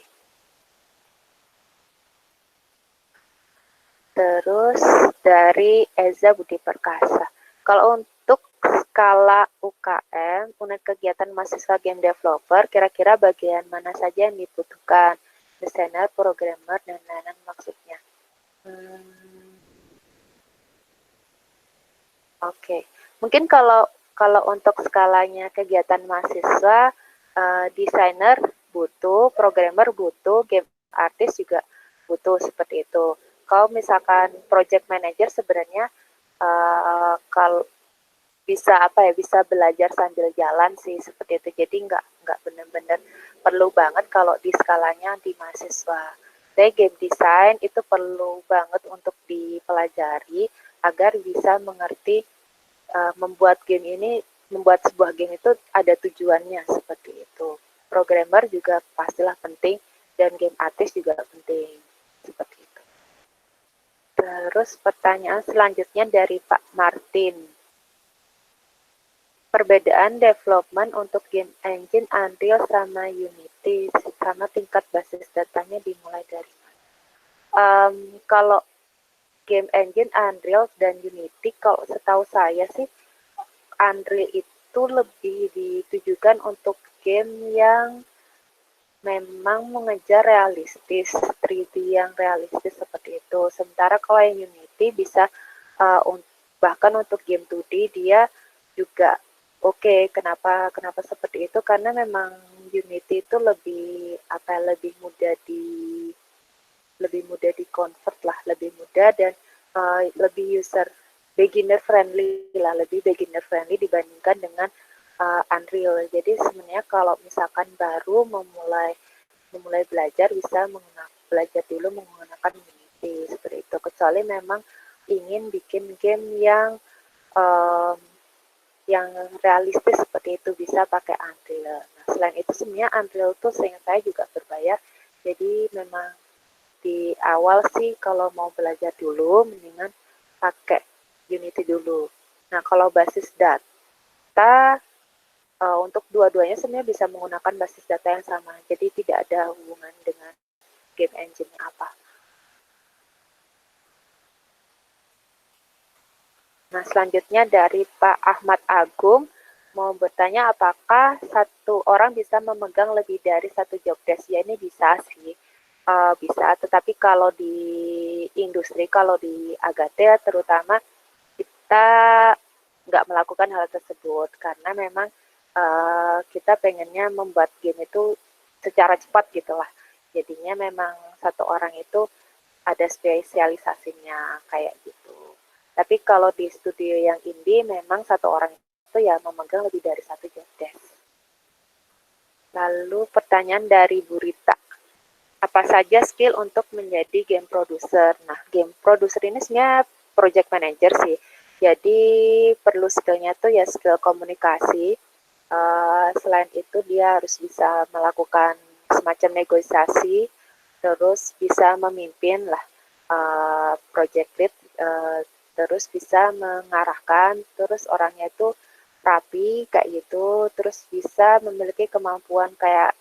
Terus dari Eza Budi Perkasa, kalau untuk skala UKM, unit kegiatan mahasiswa game developer, kira-kira bagian mana saja yang dibutuhkan? Desainer, programmer, dan lain-lain maksudnya. Oke. Mungkin kalau untuk skalanya kegiatan mahasiswa, desainer butuh, programmer butuh, game artist juga butuh seperti itu. Kalau misalkan project manager sebenarnya kalau bisa belajar sambil jalan sih seperti itu. Jadi nggak benar-benar perlu banget kalau di skalanya di mahasiswa. Tapi game design itu perlu banget untuk dipelajari agar bisa mengerti membuat sebuah game itu ada tujuannya seperti itu. Programmer juga pastilah penting dan game artist juga penting seperti itu. Terus pertanyaan selanjutnya dari Pak Martin. Perbedaan development untuk game engine Unreal sama Unity, sama tingkat basis datanya dimulai dari mana? Kalau game engine Unreal dan Unity, kalau setahu saya sih Unreal itu lebih ditujukan untuk game yang memang mengejar realistis, 3D yang realistis seperti itu. Sementara kalau yang Unity bisa bahkan untuk game 2D dia juga oke. Kenapa seperti itu? Karena memang Unity itu lebih mudah di convert lah, lebih mudah dan lebih beginner friendly dibandingkan dengan Unreal. Jadi sebenarnya kalau misalkan baru memulai belajar bisa belajar dulu menggunakan Unity seperti itu. Kecuali memang ingin bikin game yang realistis seperti itu bisa pakai Unreal. Nah, selain itu sebenarnya Unreal tuh seingat saya juga berbayar. Jadi memang di awal sih kalau mau belajar dulu mendingan pakai Unity dulu. Nah, kalau basis data untuk dua-duanya sebenarnya bisa menggunakan basis data yang sama. Jadi tidak ada hubungan dengan game engine apa. Nah, selanjutnya dari Pak Ahmad Agung mau bertanya apakah satu orang bisa memegang lebih dari satu job desk. Ya, ini bisa sih. Bisa, tetapi kalau di industri, kalau di Agate terutama kita nggak melakukan hal tersebut karena memang kita pengennya membuat game itu secara cepat gitu lah. Jadinya memang satu orang itu ada spesialisasinya kayak gitu. Tapi kalau di studio yang indie memang satu orang itu ya memegang lebih dari satu job desk. Lalu pertanyaan dari Bu Rita. Apa saja skill untuk menjadi game producer? Nah, game producer ini sebenarnya project manager sih. Jadi perlu skillnya tuh ya skill komunikasi. Selain itu dia harus bisa melakukan semacam negosiasi, terus bisa memimpin lah project lead, terus bisa mengarahkan, terus orangnya itu rapi kayak gitu, terus bisa memiliki kemampuan kayak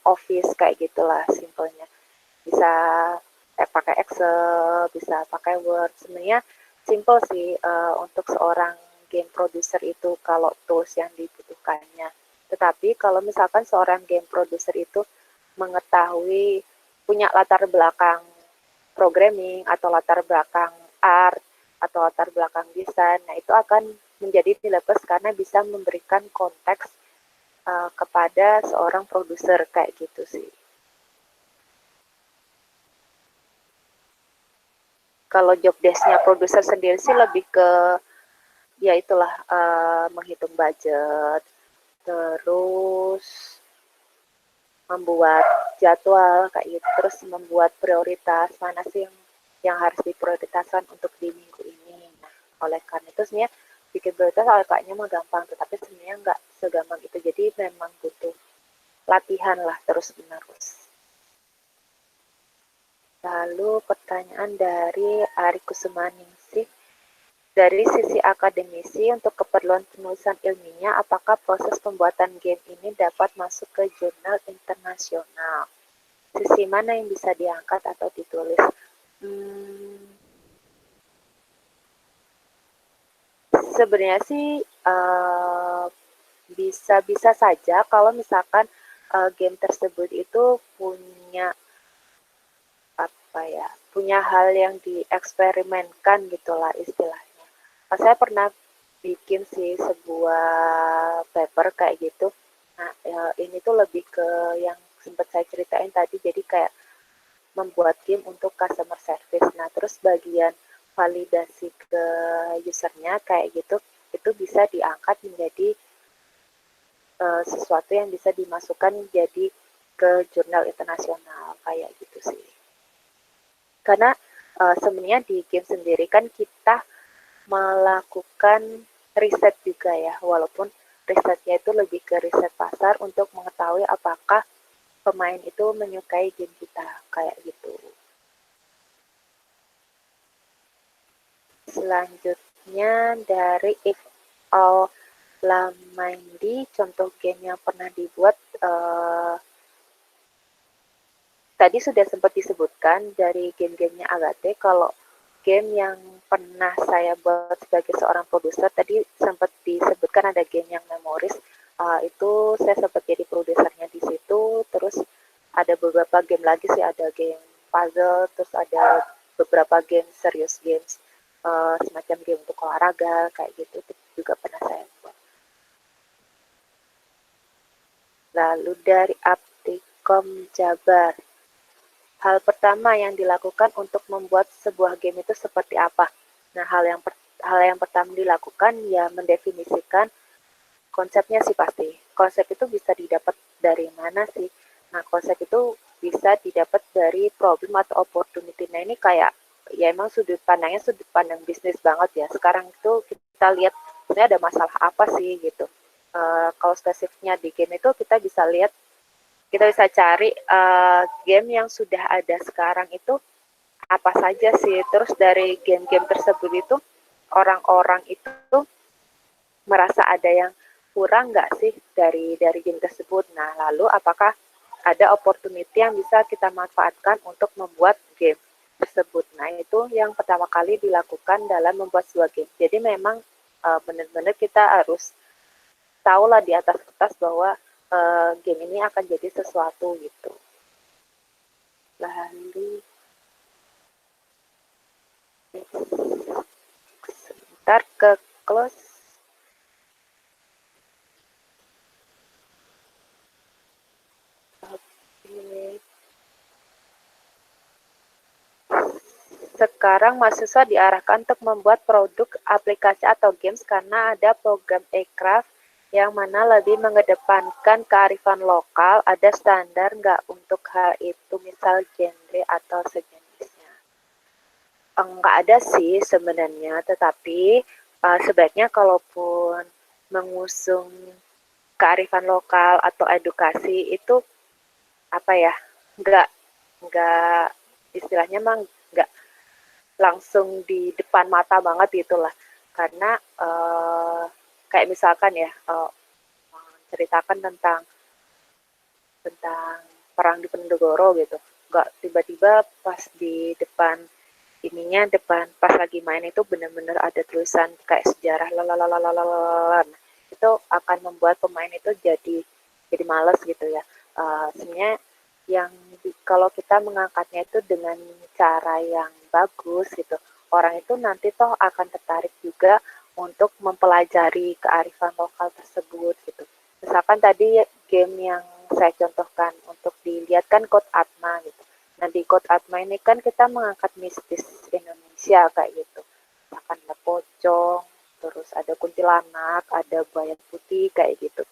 office kayak gitulah simpelnya. Bisa pakai Excel, bisa pakai Word. Sebenarnya simple sih untuk seorang game producer itu kalau tools yang dibutuhkannya. Tetapi kalau misalkan seorang game producer itu mengetahui punya latar belakang programming atau latar belakang art atau latar belakang desain, nah itu akan menjadi nilai plus karena bisa memberikan konteks kepada seorang produser kayak gitu sih. Kalau job desk-nya produser sendiri sih lebih ke ya itulah menghitung budget, terus membuat jadwal kayak gitu, terus membuat prioritas mana sih yang harus diprioritaskan untuk di minggu ini. Nah, oleh karena itu sebenarnya bikin prioritas kayaknya mah gampang, tetapi sebenarnya nggak segampang itu. Jadi memang butuh latihan lah terus menerus. Lalu pertanyaan dari Ari Kusumaningsih. Dari sisi akademisi, untuk keperluan penulisan ilmiahnya, apakah proses pembuatan game ini dapat masuk ke jurnal internasional? Sisi mana yang bisa diangkat atau ditulis? Sebenarnya sih bisa saja kalau misalkan game tersebut itu punya hal yang dieksperimenkan gitulah istilahnya. Saya pernah bikin sih sebuah paper kayak gitu. Nah, ini tuh lebih ke yang sempat saya ceritain tadi, jadi kayak membuat game untuk customer service. Nah, terus bagian validasi ke usernya kayak gitu, itu bisa diangkat menjadi sesuatu yang bisa dimasukkan jadi ke jurnal internasional kayak gitu sih. Karena sebenarnya di game sendiri kan kita melakukan riset juga ya, walaupun risetnya itu lebih ke riset pasar untuk mengetahui apakah pemain itu menyukai game kita, kayak gitu. Selanjutnya dari If All Lamaindi, contoh game yang pernah dibuat tadi sudah sempat disebutkan dari game-gamenya Agate. Kalau game yang pernah saya buat sebagai seorang produser tadi sempat disebutkan ada game yang Memories. Itu saya sempat jadi produsernya di situ. Terus ada beberapa game lagi sih, ada game puzzle, terus ada beberapa game serius games, semacam game untuk olahraga kayak gitu, itu juga pernah saya buat. Lalu dari Aptikom Jabar, hal pertama yang dilakukan untuk membuat sebuah game itu seperti apa? Nah, hal yang pertama dilakukan ya mendefinisikan konsepnya sih pasti. Konsep itu bisa didapat dari mana sih? Nah, konsep itu bisa didapat dari problem atau opportunity. Nah, ini kayak ya emang sudut pandang bisnis banget ya. Sekarang itu kita lihat sebenarnya ada masalah apa sih gitu. Kalau spesifiknya di game itu kita bisa lihat, kita bisa cari game yang sudah ada sekarang itu apa saja sih. Terus dari game-game tersebut itu orang-orang itu merasa ada yang kurang nggak sih dari game tersebut. Nah, lalu apakah ada opportunity yang bisa kita manfaatkan untuk membuat game tersebut. Nah, itu yang pertama kali dilakukan dalam membuat sebuah game. Jadi memang benar-benar kita harus tahulah di atas kertas bahwa game ini akan jadi sesuatu gitu. Lalu sebentar ke close. Sekarang mahasiswa diarahkan untuk membuat produk, aplikasi atau games karena ada program eCraft yang mana lebih mengedepankan kearifan lokal. Ada standar nggak untuk hal itu, misal genre atau sejenisnya? Nggak ada sih sebenarnya, tetapi sebaiknya kalaupun mengusung kearifan lokal atau edukasi itu apa ya, nggak istilahnya mah nggak langsung di depan mata banget gitulah, karena kayak misalkan ya ceritakan tentang perang di Penegoro gitu, nggak tiba-tiba pas di depan ininya, depan pas lagi main itu benar-benar ada tulisan kayak sejarah lalalalalalala, itu akan membuat pemain itu jadi malas gitu ya. Sebenarnya yang kalau kita mengangkatnya itu dengan cara yang bagus gitu, orang itu nanti toh akan tertarik juga untuk mempelajari kearifan lokal tersebut gitu. Misalkan tadi game yang saya contohkan untuk dilihat kan Code Atma gitu. Nah, di Code Atma ini kan kita mengangkat mistis Indonesia kayak gitu. Misalkan ada pocong, terus ada kuntilanak, ada buaya putih kayak gitu.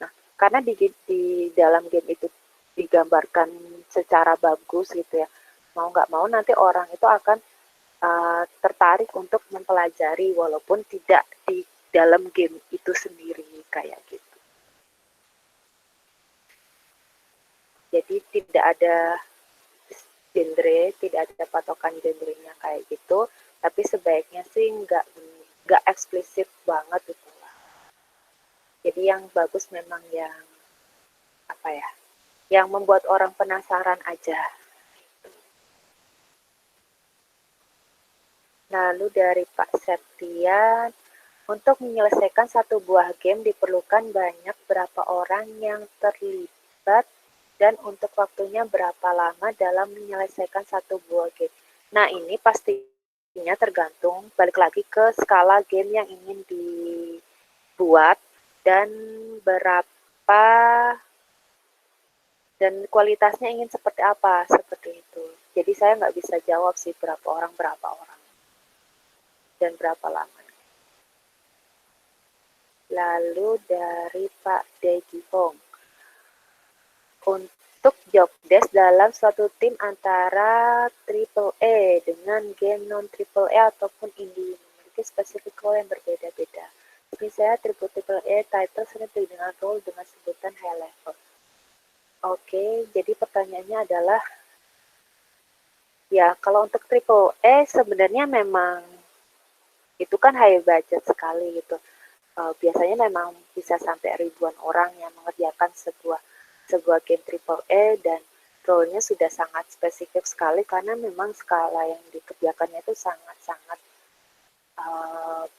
Nah, karena di dalam game itu digambarkan secara bagus gitu ya, mau nggak mau nanti orang itu akan tertarik untuk mempelajari walaupun tidak di dalam game itu sendiri kayak gitu. Jadi tidak ada genre, tidak ada patokan genrenya kayak gitu, tapi sebaiknya sih nggak eksplisit banget gitu lah. Jadi yang bagus memang yang apa ya, yang membuat orang penasaran aja. Lalu dari Pak Septian, untuk menyelesaikan satu buah game diperlukan banyak berapa orang yang terlibat dan untuk waktunya berapa lama dalam menyelesaikan satu buah game. Nah, ini pastinya tergantung balik lagi ke skala game yang ingin dibuat dan berapa dan kualitasnya ingin seperti apa, seperti itu. Jadi saya nggak bisa jawab sih berapa orang dan berapa lama. Lalu dari Pak Degi Hong, untuk job desk dalam suatu tim antara AAA dengan game non AAA ataupun indie memiliki spesifik role yang berbeda-beda. Misalnya AAA title sering dengan role dengan sebutan high level. Oke, jadi pertanyaannya adalah, ya kalau untuk AAA sebenarnya memang itu kan high budget sekali gitu. Biasanya memang bisa sampai ribuan orang yang mengerjakan sebuah game AAA dan role-nya sudah sangat spesifik sekali karena memang skala yang dikerjakannya itu sangat-sangat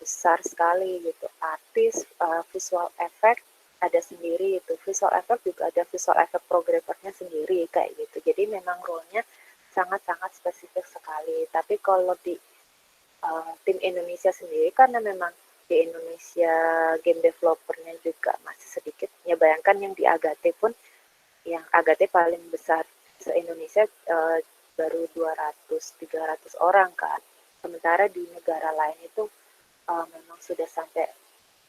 besar sekali gitu. Artis, visual effect ada sendiri itu. Visual effect juga ada visual effect programmernya sendiri kayak gitu. Jadi memang role-nya sangat-sangat spesifik sekali. Tapi kalau di tim Indonesia sendiri karena memang di Indonesia game developernya juga masih sedikit. Ya bayangkan yang di Agate pun, yang Agate paling besar se-Indonesia baru 200-300 orang kan. Sementara di negara lain itu memang sudah sampai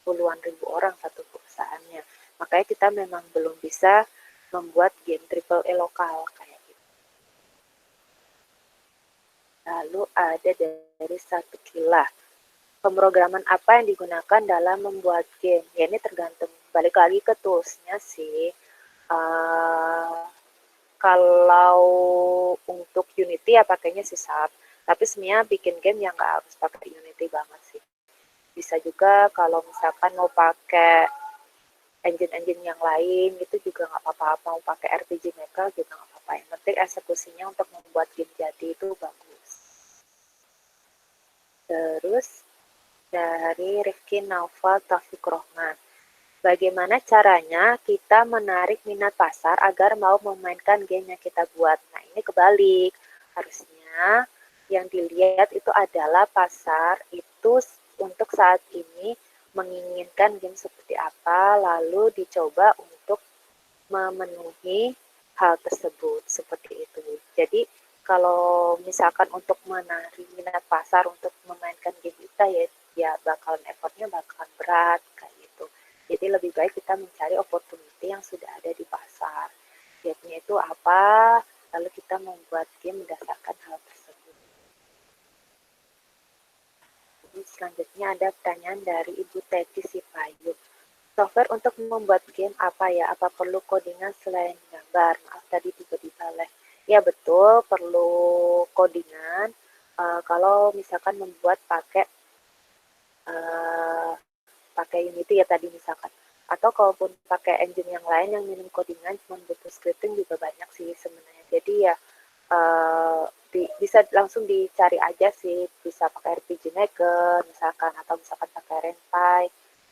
puluhan ribu orang satu perusahaannya. Makanya kita memang belum bisa membuat game AAA lokal kayak gitu. Lalu ada dari satu kilah. Pemrograman apa yang digunakan dalam membuat game? Ya ini tergantung, balik lagi ke toolsnya sih. Kalau untuk Unity ya pakainya C#. Tapi sebenarnya bikin game yang nggak harus pakai Unity banget sih. Bisa juga kalau misalkan mau pakai engine-engine yang lain itu juga nggak apa-apa. Mau pakai RPG Maker juga nggak apa-apa. Yang penting eksekusinya untuk membuat game jadi itu bagus. Terus dari Rifki Naufal Taufik Rohman. Bagaimana caranya kita menarik minat pasar agar mau memainkan game yang kita buat? Nah, ini kebalik. Harusnya yang dilihat itu adalah pasar itu untuk saat ini menginginkan game seperti apa, lalu dicoba untuk memenuhi hal tersebut seperti itu. Jadi kalau misalkan untuk menarik minat pasar untuk memainkan game kita ya bakalan effortnya bakalan berat kayak gitu. Jadi lebih baik kita mencari opportunity yang sudah ada di pasar. Game-nya itu apa, lalu kita membuat game berdasarkan hal tersebut. Jadi selanjutnya ada pertanyaan dari Ibu Teti Sipayu. Software untuk membuat game apa ya? Apa perlu codingan selain gambar? Maaf tadi tiba-tiba lag. Ya betul, perlu codingan. Kalau misalkan membuat pakai Unity ya tadi misalkan. Atau kalaupun pakai engine yang lain yang minim codingan, cuma butuh scripting juga banyak sih sebenarnya. Jadi ya bisa langsung dicari aja sih, bisa pakai RPG Maker misalkan, atau misalkan pakai Ren'Py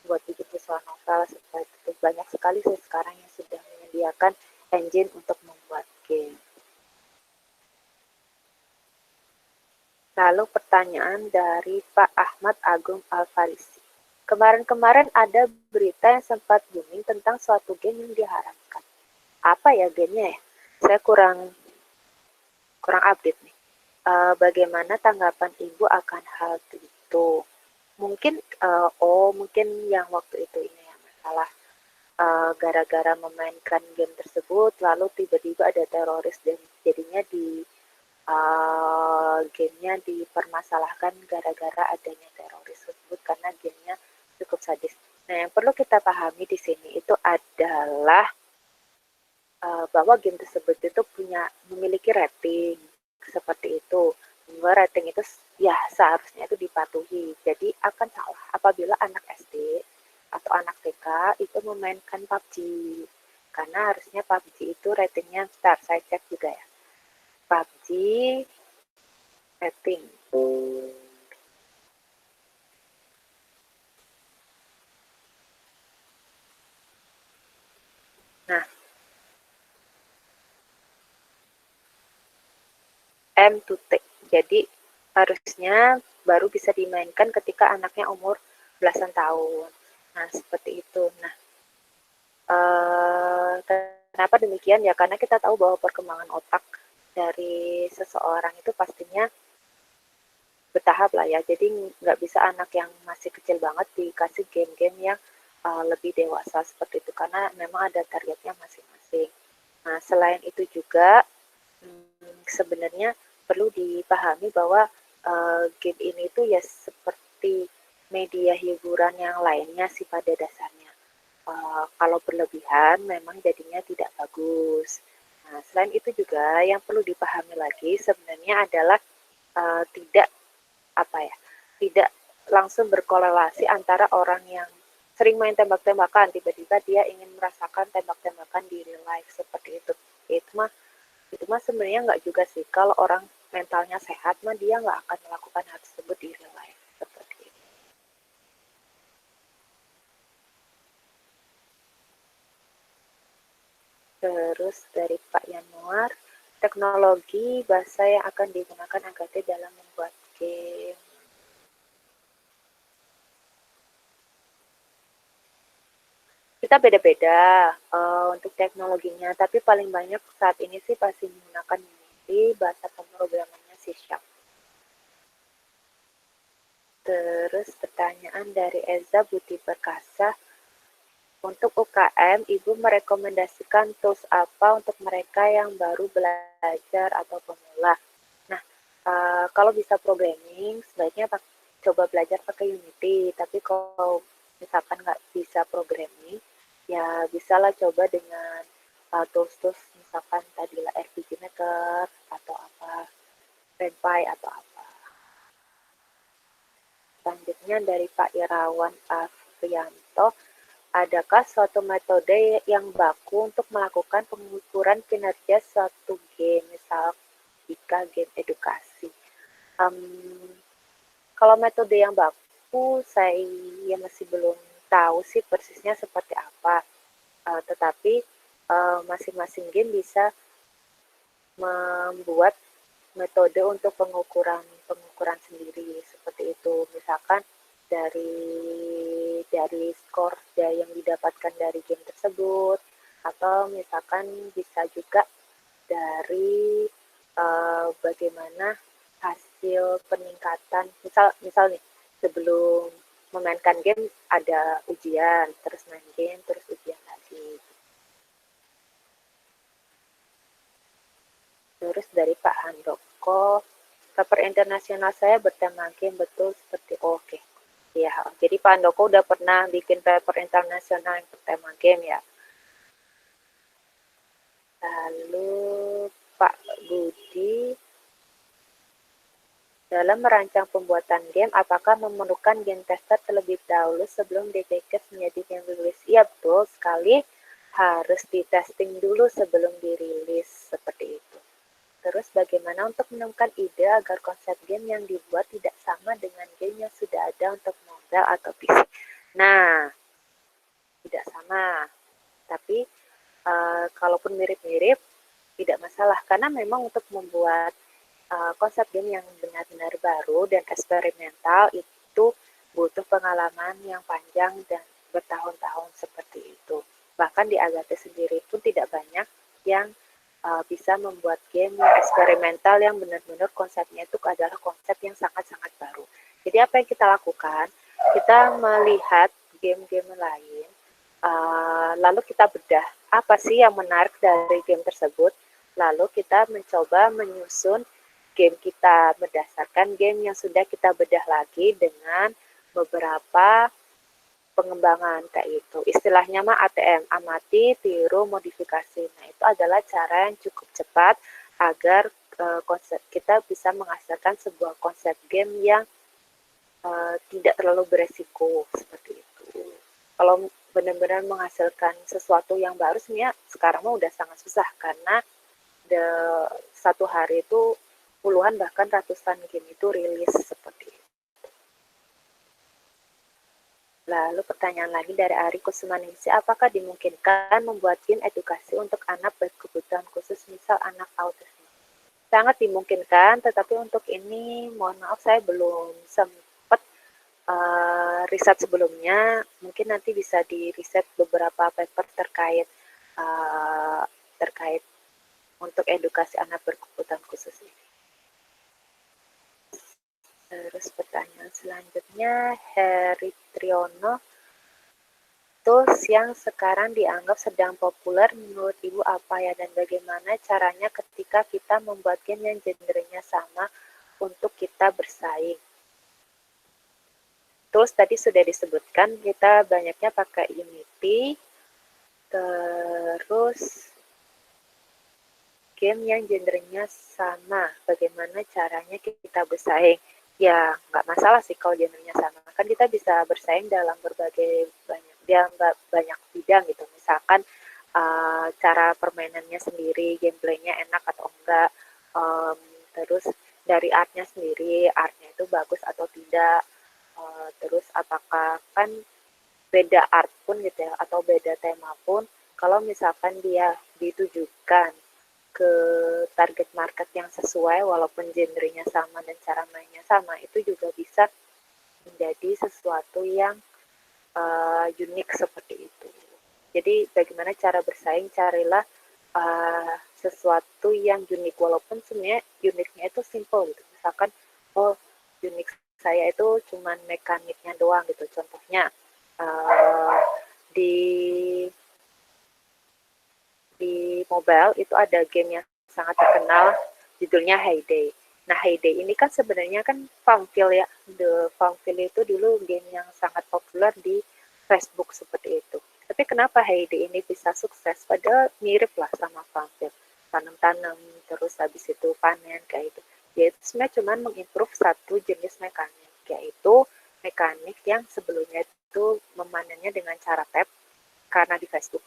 buat bikin visual novel seperti itu. Banyak sekali sih sekarang yang sudah menyediakan engine untuk membuat game. Lalu pertanyaan dari Pak Ahmad Agung Alfarisi. Kemarin-kemarin ada berita yang sempat booming tentang suatu game yang diharapkan. Apa ya gamenya ya? Saya kurang update nih. Bagaimana tanggapan Ibu akan hal itu? Mungkin mungkin yang waktu itu ini ya masalah gara-gara memainkan game tersebut lalu tiba-tiba ada teroris dan jadinya di gamenya dipermasalahkan gara-gara adanya teroris tersebut karena gamenya cukup sadis. Nah, yang perlu kita pahami di sini itu adalah bahwa game tersebut itu memiliki rating seperti itu. Bahwa rating itu ya seharusnya itu dipatuhi. Jadi akan salah apabila anak SD atau anak TK itu memainkan PUBG. Karena harusnya PUBG itu ratingnya besar. Saya cek juga ya. PUBG rating. Nah, M2T. Jadi harusnya baru bisa dimainkan ketika anaknya umur belasan tahun. Nah, seperti itu. Nah, kenapa demikian? Ya karena kita tahu bahwa perkembangan otak dari seseorang itu pastinya bertahap lah ya. Jadi nggak bisa anak yang masih kecil banget dikasih game-game yang lebih dewasa seperti itu. Karena memang ada targetnya masing-masing. Nah, selain itu juga sebenarnya perlu dipahami bahwa game ini tuh ya seperti media hiburan yang lainnya sih pada dasarnya. Kalau berlebihan memang jadinya tidak bagus. Nah, selain itu juga yang perlu dipahami lagi sebenarnya adalah tidak apa ya, tidak langsung berkorelasi antara orang yang sering main tembak-tembakan tiba-tiba dia ingin merasakan tembak-tembakan di real life seperti itu. Itu mah sebenarnya nggak juga sih. Kalau orang mentalnya sehat mah dia nggak akan melakukan hal tersebut di real life seperti itu. Terus dari Pak Yanuar, teknologi bahasa yang akan digunakan Agate dalam membuat game. Kita beda-beda untuk teknologinya, tapi paling banyak saat ini sih pasti menggunakan Unity, bahasa pemrogramannya C#. Terus pertanyaan dari Eza Budi Perkasa, untuk UKM, Ibu merekomendasikan tools apa untuk mereka yang baru belajar atau pemula? Nah, kalau bisa programming, sebaiknya coba belajar pakai Unity. Tapi kalau misalkan nggak bisa programming, ya bisalah coba dengan tools-tools misalkan tadilah RPG Maker atau apa, Ren'Py atau apa. Selanjutnya dari Pak Irawan Afrianto, adakah suatu metode yang baku untuk melakukan pengukuran kinerja suatu game, misal jika game edukasi? Kalau metode yang baku, saya masih belum tahu sih persisnya seperti apa. Tetapi masing-masing game bisa membuat metode untuk pengukuran sendiri seperti itu. Misalkan dari skor yang didapatkan dari game tersebut, atau misalkan bisa juga dari bagaimana hasil peningkatan. Misal nih, sebelum memainkan game ada ujian, terus main game, terus ujian lagi. Terus dari Pak Handoko, paper internasional saya bertema game betul seperti oke. Ya, jadi Pak Handoko udah pernah bikin paper internasional yang bertema game ya. Lalu Pak Budi, dalam merancang pembuatan game, apakah memerlukan game tester terlebih dahulu sebelum DJCast menjadi game rilis? Iya, betul sekali. Harus di testing dulu sebelum dirilis seperti itu. Terus bagaimana untuk menemukan ide agar konsep game yang dibuat tidak sama dengan game yang sudah ada untuk mobile atau PC? Nah, tidak sama. Tapi kalaupun mirip-mirip, tidak masalah. Karena memang untuk membuat konsep game yang benar-benar baru dan eksperimental itu butuh pengalaman yang panjang dan bertahun-tahun seperti itu. Bahkan di Agate sendiri pun tidak banyak yang bisa membuat game yang eksperimental yang benar-benar konsepnya itu adalah konsep yang sangat-sangat baru. Jadi apa yang kita lakukan? Kita melihat game-game lain, lalu kita bedah apa sih yang menarik dari game tersebut, lalu kita mencoba menyusun game kita berdasarkan game yang sudah kita bedah lagi dengan beberapa pengembangan kayak itu. Istilahnya mah ATM, amati, tiru, modifikasi. Nah, itu adalah cara yang cukup cepat agar kita bisa menghasilkan sebuah konsep game yang tidak terlalu beresiko seperti itu. Kalau benar-benar menghasilkan sesuatu yang baru sebenarnya sekarang mah udah sangat susah karena satu hari itu puluhan bahkan ratusan game itu rilis seperti itu. Lalu pertanyaan lagi dari Ari Kusumaningsi, apakah dimungkinkan membuat game edukasi untuk anak berkebutuhan khusus, misal anak autisme? Sangat dimungkinkan, tetapi untuk ini mohon maaf saya belum sempat riset sebelumnya. Mungkin nanti bisa di riset beberapa paper terkait untuk edukasi anak berkebutuhan khusus ini. Terus pertanyaan selanjutnya, Heri Triono, tools yang sekarang dianggap sedang populer menurut Ibu apa ya, dan bagaimana caranya ketika kita membuat game yang genrenya sama untuk kita bersaing? Tools tadi sudah disebutkan, kita banyaknya pakai Unity, terus game yang genrenya sama, bagaimana caranya kita bersaing? Ya, nggak masalah sih kalau genrenya sama. Kan kita bisa bersaing dalam berbagai banyak bidang gitu. Misalkan cara permainannya sendiri, gameplaynya enak atau enggak, terus dari artnya sendiri, artnya itu bagus atau tidak, terus apakah kan beda art pun gitu ya, atau beda tema pun, kalau misalkan dia ditujukan ke target market yang sesuai walaupun genrenya sama dan cara mainnya sama, itu juga bisa menjadi sesuatu yang unik seperti itu. Jadi bagaimana cara bersaing, carilah sesuatu yang unik walaupun sebenarnya uniknya itu simple gitu. Misalkan oh unik saya itu cuman mekaniknya doang gitu. Contohnya di mobile itu ada game yang sangat terkenal judulnya Heyday. Nah, Heyday ini kan sebenarnya kan Farmville ya. The Farmville itu dulu game yang sangat populer di Facebook seperti itu. Tapi kenapa Heyday ini bisa sukses? Padahal mirip lah sama Farmville. Tanam-tanam, terus habis itu panen kayak itu. Yaitu sebenarnya cuma mengimprove satu jenis mekanik, yaitu mekanik yang sebelumnya itu memanennya dengan cara tap, karena di Facebook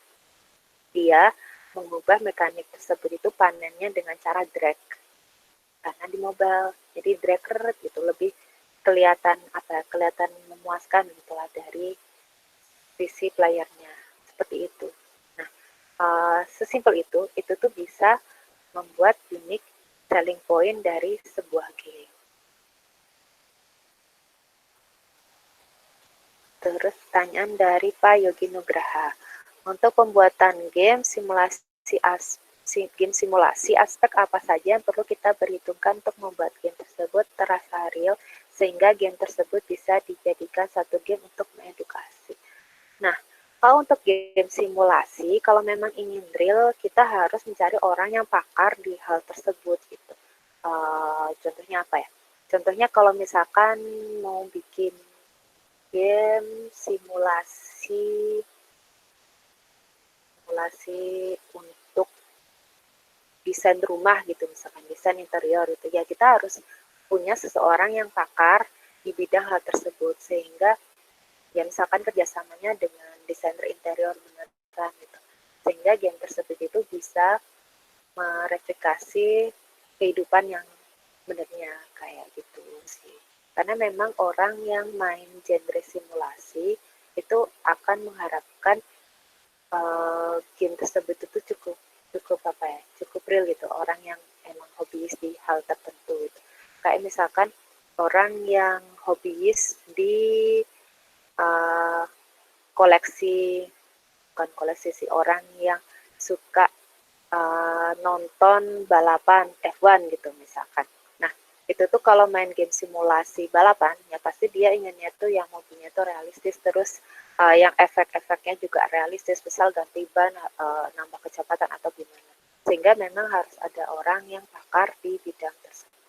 dia mengubah mekanik tersebut itu panennya dengan cara drag, karena di mobile jadi dragger itu lebih kelihatan kelihatan memuaskan gitulah dari sisi playernya seperti itu. Nah, sesimpel itu tuh bisa membuat unique selling point dari sebuah game. Terus pertanyaan dari Pak Yogi Nugraha. Untuk pembuatan game simulasi aspek apa saja yang perlu kita perhitungkan untuk membuat game tersebut terasa real sehingga game tersebut bisa dijadikan satu game untuk mengedukasi. Nah, kalau untuk game simulasi, kalau memang ingin real, kita harus mencari orang yang pakar di hal tersebut gitu. Contohnya apa ya? Contohnya kalau misalkan mau bikin game simulasi untuk desain rumah gitu, misalkan desain interior itu ya, kita harus punya seseorang yang pakar di bidang hal tersebut, sehingga ya misalkan kerjasamanya dengan desainer interior beneran gitu, sehingga game tersebut itu bisa mereplikasi kehidupan yang benernya kayak gitu sih. Karena memang orang yang main genre simulasi itu akan mengharapkan game tersebut itu cukup real gitu, orang yang emang hobiis di hal tertentu gitu. Kayak misalkan orang yang hobiis di bukan koleksi sih, orang yang suka nonton balapan F1 gitu misalkan. Nah, itu tuh kalau main game simulasi balapan, ya pasti dia inginnya tuh yang mobilnya tuh realistis, terus yang efek-efeknya juga realistis, misal ganti ban, nambah kecepatan atau gimana. Sehingga memang harus ada orang yang pakar di bidang tersebut.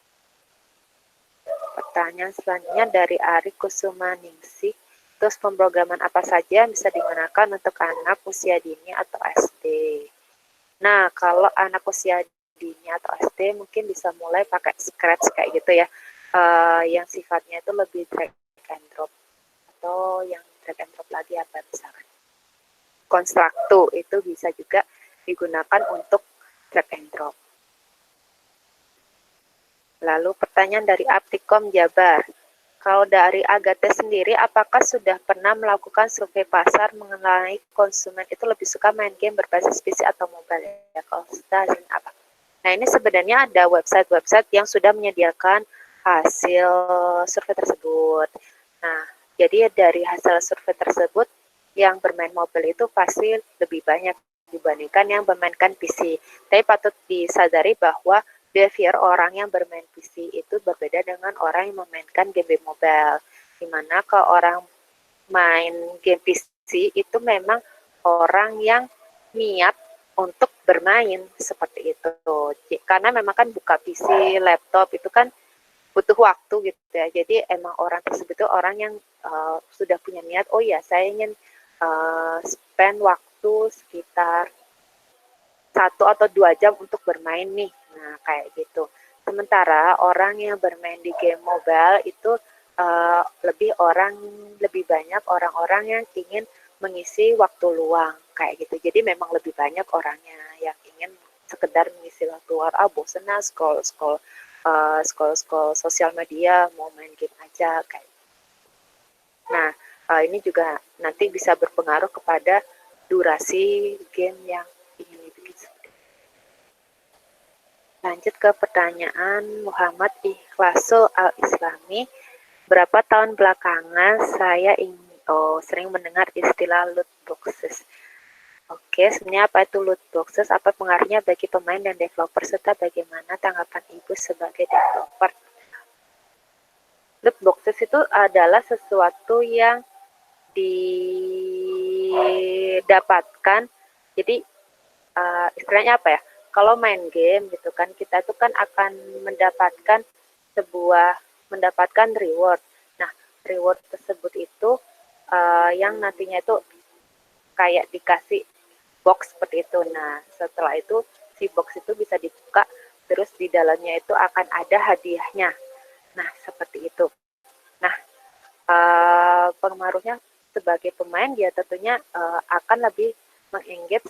Pertanyaan selanjutnya dari Ari Kusumaningsih. Terus pemrograman apa saja bisa digunakan untuk anak usia dini atau SD? Nah, kalau anak usia dini atau SD mungkin bisa mulai pakai Scratch kayak gitu ya, yang sifatnya itu lebih drag and drop, atau yang drag and drop lagi apa misalkan Constructo itu bisa juga digunakan untuk drag and drop. Lalu pertanyaan dari Aptikom Jabar. Kalau dari Agate sendiri, apakah sudah pernah melakukan survei pasar mengenai konsumen itu lebih suka main game berbasis PC atau mobile? Ya, kalau sudah, apa? Nah, ini sebenarnya ada website-website yang sudah menyediakan hasil survei tersebut. Nah, jadi dari hasil survei tersebut, yang bermain mobile itu pasti lebih banyak dibandingkan yang bermainkan PC. Tapi patut disadari bahwa behavior orang yang bermain PC itu berbeda dengan orang yang memainkan game mobile. Dimana kalau orang main game PC itu memang orang yang niat untuk bermain seperti itu. Karena memang kan buka PC, laptop itu kan butuh waktu gitu ya. Jadi emang orang tersebut itu orang yang sudah punya niat, oh ya saya ingin spend waktu sekitar 1 atau 2 jam untuk bermain nih. Nah, kayak gitu. Sementara orang yang bermain di game mobile itu lebih banyak orang-orang yang ingin mengisi waktu luang kayak gitu. Jadi memang lebih banyak orangnya yang ingin sekedar mengisi waktu luang. Bosen lah scroll sosial media, mau main game aja kayak. Nah, ini juga nanti bisa berpengaruh kepada durasi game yang ingin dibikin. Lanjut ke pertanyaan Muhammad Ikhlasul Al-Islami. Berapa tahun belakangan saya sering mendengar istilah loot boxes. Oke, sebenarnya apa itu loot boxes? Apa pengaruhnya bagi pemain dan developer, serta bagaimana tanggapan Ibu sebagai developer? Loot boxes itu adalah sesuatu yang didapatkan. Jadi istilahnya apa ya? Kalau main game gitu kan, kita tuh kan akan mendapatkan reward. Nah, reward tersebut itu yang nantinya itu kayak dikasih box seperti itu. Nah, setelah itu si box itu bisa dibuka, terus di dalamnya itu akan ada hadiahnya. Nah, seperti itu. Nah, pengaruhnya sebagai pemain dia tentunya akan lebih mengengage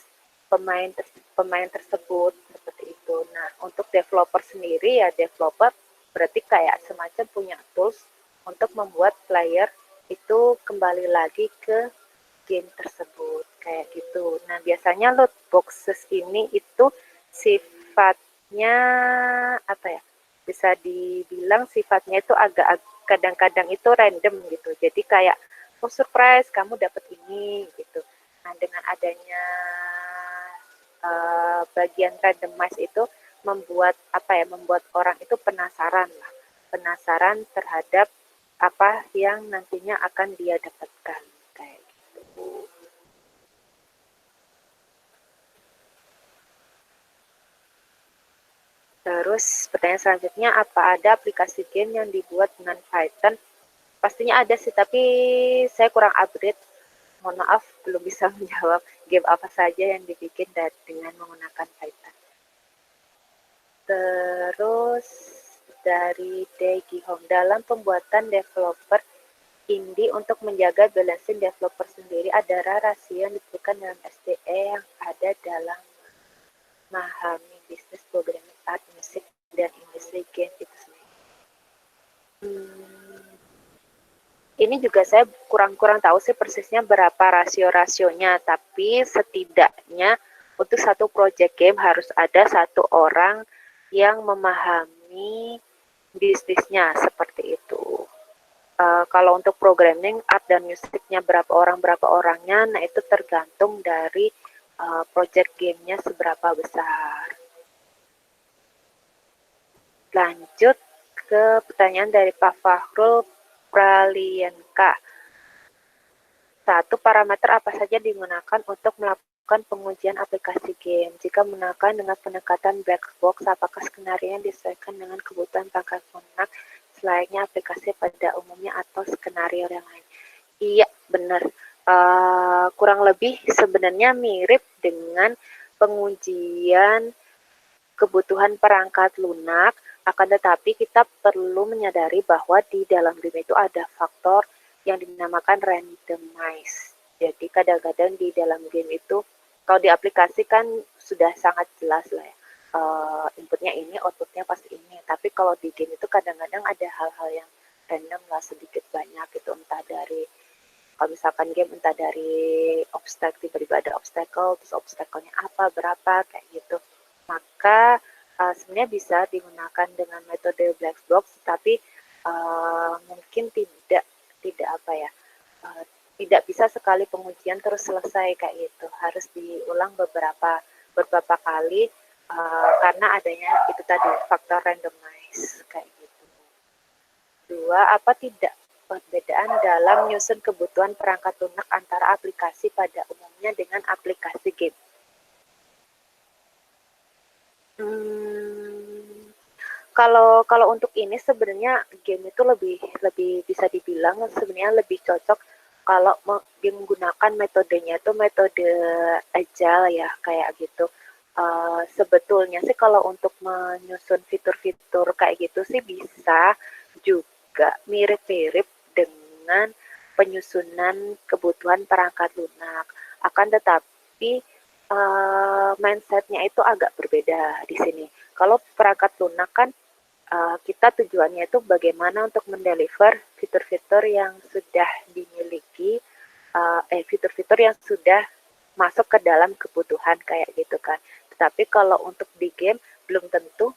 pemain tersebut seperti itu. Nah, untuk developer sendiri ya, developer berarti kayak semacam punya tools untuk membuat player itu kembali lagi ke game tersebut kayak gitu. Nah, biasanya loot boxes ini itu sifatnya apa ya? Bisa dibilang sifatnya itu agak kadang-kadang itu random gitu. Jadi kayak surprise kamu dapat ini gitu. Nah, dengan adanya bagian randomize itu membuat orang itu penasaran terhadap apa yang nantinya akan dia dapatkan kayak gitu. Terus pertanyaan selanjutnya, apa ada aplikasi game yang dibuat dengan Python? Pastinya ada sih, tapi saya kurang update. Mohon maaf, belum bisa menjawab game apa saja yang dibikin dengan menggunakan Python. Terus dari Daegi Home, dalam pembuatan developer indie untuk menjaga balancing developer sendiri, ada rasio yang dibutuhkan dalam SDE yang ada dalam memahami bisnis programming, art, musik, dan industri game itu sendiri. Ini juga saya kurang tahu sih persisnya berapa rasio-rasionya, tapi setidaknya untuk satu project game harus ada satu orang yang memahami bisnisnya seperti itu. Kalau untuk programming, art, dan musiknya berapa orangnya, nah itu tergantung dari project gamenya seberapa besar. Lanjut ke pertanyaan dari Pak Fahrul Pralienka. 1. Parameter apa saja digunakan untuk melakukan pengujian aplikasi game? Jika menggunakan dengan pendekatan black box, apakah skenario yang disesuaikan dengan kebutuhan perangkat lunak selayaknya aplikasi pada umumnya atau skenario yang lain? Iya, benar. Kurang lebih sebenarnya mirip dengan pengujian kebutuhan perangkat lunak, akan tetapi kita perlu menyadari bahwa di dalam game itu ada faktor yang dinamakan randomize. Jadi kadang-kadang di dalam game itu, kalau di aplikasi kan sudah sangat jelas lah ya, inputnya ini, outputnya pasti ini. Tapi kalau di game itu kadang-kadang ada hal-hal yang random lah, sedikit banyak gitu, entah dari, kalau misalkan game entah dari obstacle, tiba-tiba ada obstacle, terus obstacle-nya apa, berapa, kayak gitu. Maka sebenarnya bisa digunakan dengan metode black box, tapi mungkin tidak tidak bisa sekali pengujian terus selesai kayak gitu, harus diulang beberapa kali karena adanya itu tadi faktor randomize kayak gitu. 2, apa tidak perbedaan dalam menyusun kebutuhan perangkat lunak antara aplikasi pada umumnya dengan aplikasi game. Kalau untuk ini sebenarnya game itu lebih bisa dibilang sebenarnya lebih cocok kalau menggunakan metodenya itu metode agile ya kayak gitu. Sebetulnya sih kalau untuk menyusun fitur-fitur kayak gitu sih bisa juga mirip-mirip dengan penyusunan kebutuhan perangkat lunak. Akan tetapi mindsetnya itu agak berbeda di sini. Kalau perangkat lunak kan kita tujuannya itu bagaimana untuk mendeliver fitur-fitur yang sudah dimiliki, fitur-fitur yang sudah masuk ke dalam kebutuhan kayak gitu kan. Tetapi kalau untuk di game belum tentu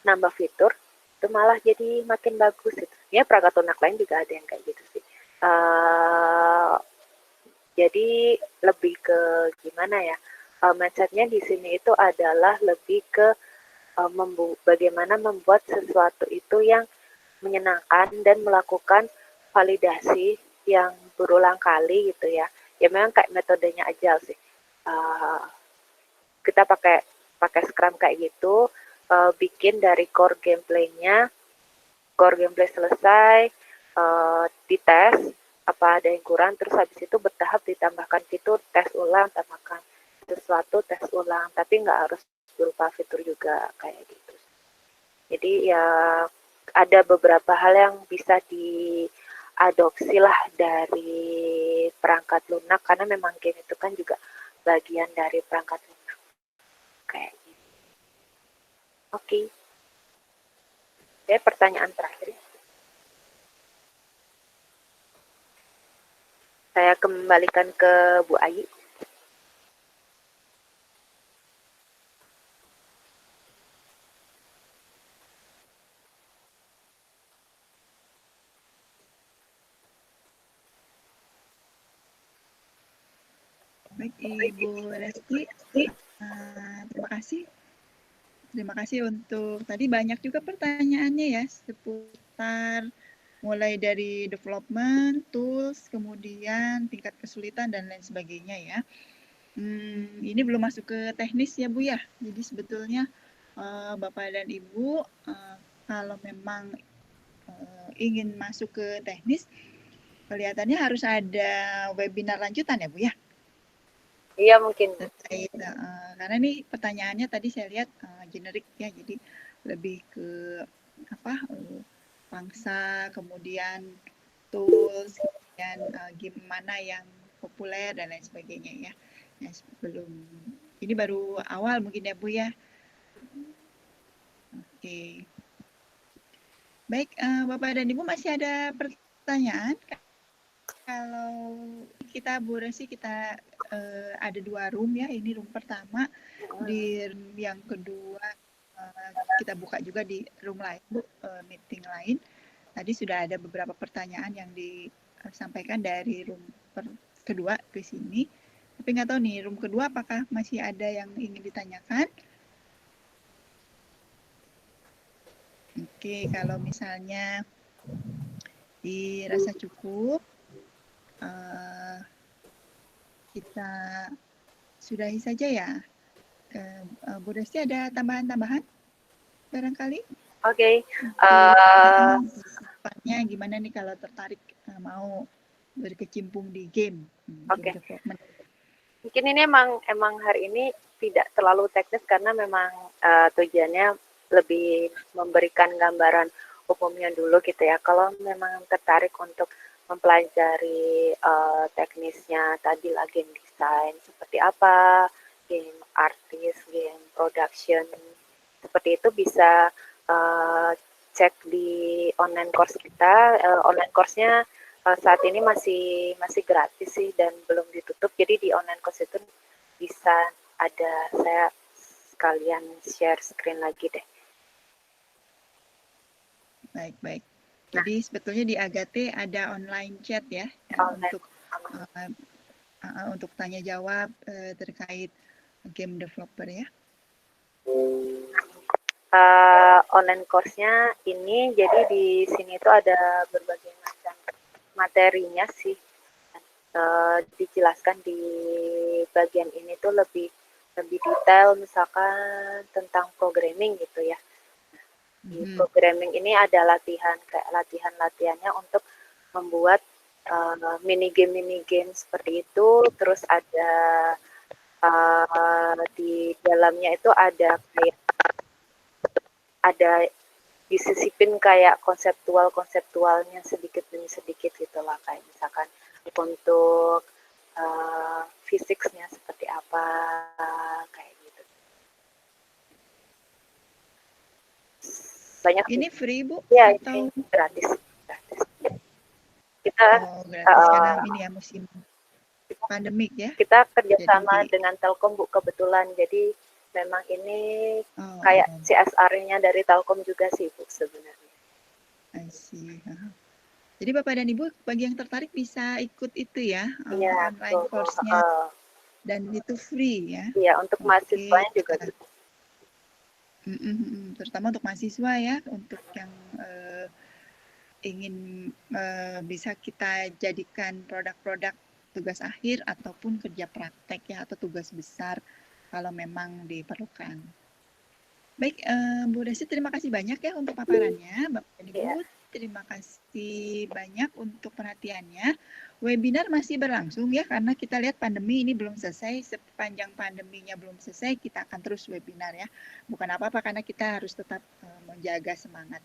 nambah fitur itu malah jadi makin bagus gitu. Ya perangkat lunak lain juga ada yang kayak gitu sih. Jadi lebih ke gimana ya? Mindsetnya di sini itu adalah lebih ke bagaimana membuat sesuatu itu yang menyenangkan dan melakukan validasi yang berulang kali gitu ya. Ya memang kayak metodenya agile sih. Kita pakai Scrum kayak gitu, bikin dari core gameplay selesai, dites apa ada yang kurang, terus habis itu bertahap ditambahkan fitur, tes ulang, tambahkan sesuatu, tes ulang, tapi nggak harus berupa fitur juga kayak gitu. Jadi ya ada beberapa hal yang bisa diadopsi lah dari perangkat lunak karena memang game itu kan juga bagian dari perangkat lunak kayak gitu. Oke. Pertanyaan terakhir. Saya kembalikan ke Bu Ayu.
Baik, Ibu Resti, terima kasih untuk tadi banyak juga pertanyaannya ya seputar mulai dari development, tools, kemudian tingkat kesulitan dan lain sebagainya ya. Ini belum masuk ke teknis ya Bu ya. Jadi sebetulnya Bapak dan Ibu kalau memang ingin masuk ke teknis, kelihatannya harus ada webinar lanjutan ya Bu ya.
Iya mungkin.
Terkait, karena ini pertanyaannya tadi saya lihat generik ya, jadi lebih ke apa pangsa, kemudian tools, kemudian game mana yang populer dan lain sebagainya ya. Ya sebelum ini baru awal mungkin ya Bu ya. Oke. Baik, Bapak dan Ibu masih ada pertanyaan? Kalau kita Bu Resi kita ada 2 room ya, ini room pertama, di room yang kedua kita buka juga di room lain Bu, meeting lain. Tadi sudah ada beberapa pertanyaan yang disampaikan dari room kedua ke sini. Tapi nggak tahu nih room kedua apakah masih ada yang ingin ditanyakan? Oke, kalau misalnya dirasa cukup, kita sudahi saja ya. Bu Resti ada tambahan-tambahan barangkali?
Oke.
Gimana nih kalau tertarik mau berkecimpung di game, game development?
Mungkin ini emang hari ini tidak terlalu teknis karena memang tujuannya lebih memberikan gambaran umumnya dulu gitu ya. Kalau memang tertarik untuk mempelajari teknisnya tadi lah game design seperti apa, game artist, game production, seperti itu bisa cek di online course kita. Online course-nya saat ini masih gratis sih dan belum ditutup. Jadi di online course itu bisa ada saya sekalian share screen lagi deh.
Baik. Jadi sebetulnya di Agate ada online chat ya untuk tanya jawab terkait game developer ya.
Online course-nya ini jadi di sini itu ada berbagai macam materinya sih dijelaskan di bagian ini tuh lebih detail, misalkan tentang programming gitu ya. Di programming ini ada latihannya untuk membuat mini game seperti itu. Terus ada di dalamnya itu ada disisipin kayak konseptualnya sedikit demi sedikit gitulah, kayak misalkan untuk fisiknya seperti apa, kayak gitu. Banyak.
Ini free, Bu?
Ya,
atau
ini gratis. Kita
gratis karena ini ya musim pandemik ya.
Kita kerjasama
Jadi
dengan Telkom, Bu, kebetulan. Jadi memang ini kayak CSR-nya dari Telkom juga sih, Bu, sebenarnya.
I see. Jadi Bapak dan Ibu bagi yang tertarik bisa ikut itu ya, online course-nya, dan itu free ya.
Iya, untuk mahasiswanya juga gitu.
Terutama untuk mahasiswa ya, untuk yang ingin bisa kita jadikan produk-produk tugas akhir ataupun kerja praktek ya, atau tugas besar kalau memang diperlukan. Baik, Bu Desi, terima kasih banyak ya untuk paparannya. Bapak dan Ibu, terima kasih banyak untuk perhatiannya. Webinar masih berlangsung ya, karena kita lihat pandemi ini belum selesai. Sepanjang pandeminya belum selesai, kita akan terus webinar ya. Bukan apa-apa, karena kita harus tetap menjaga semangat.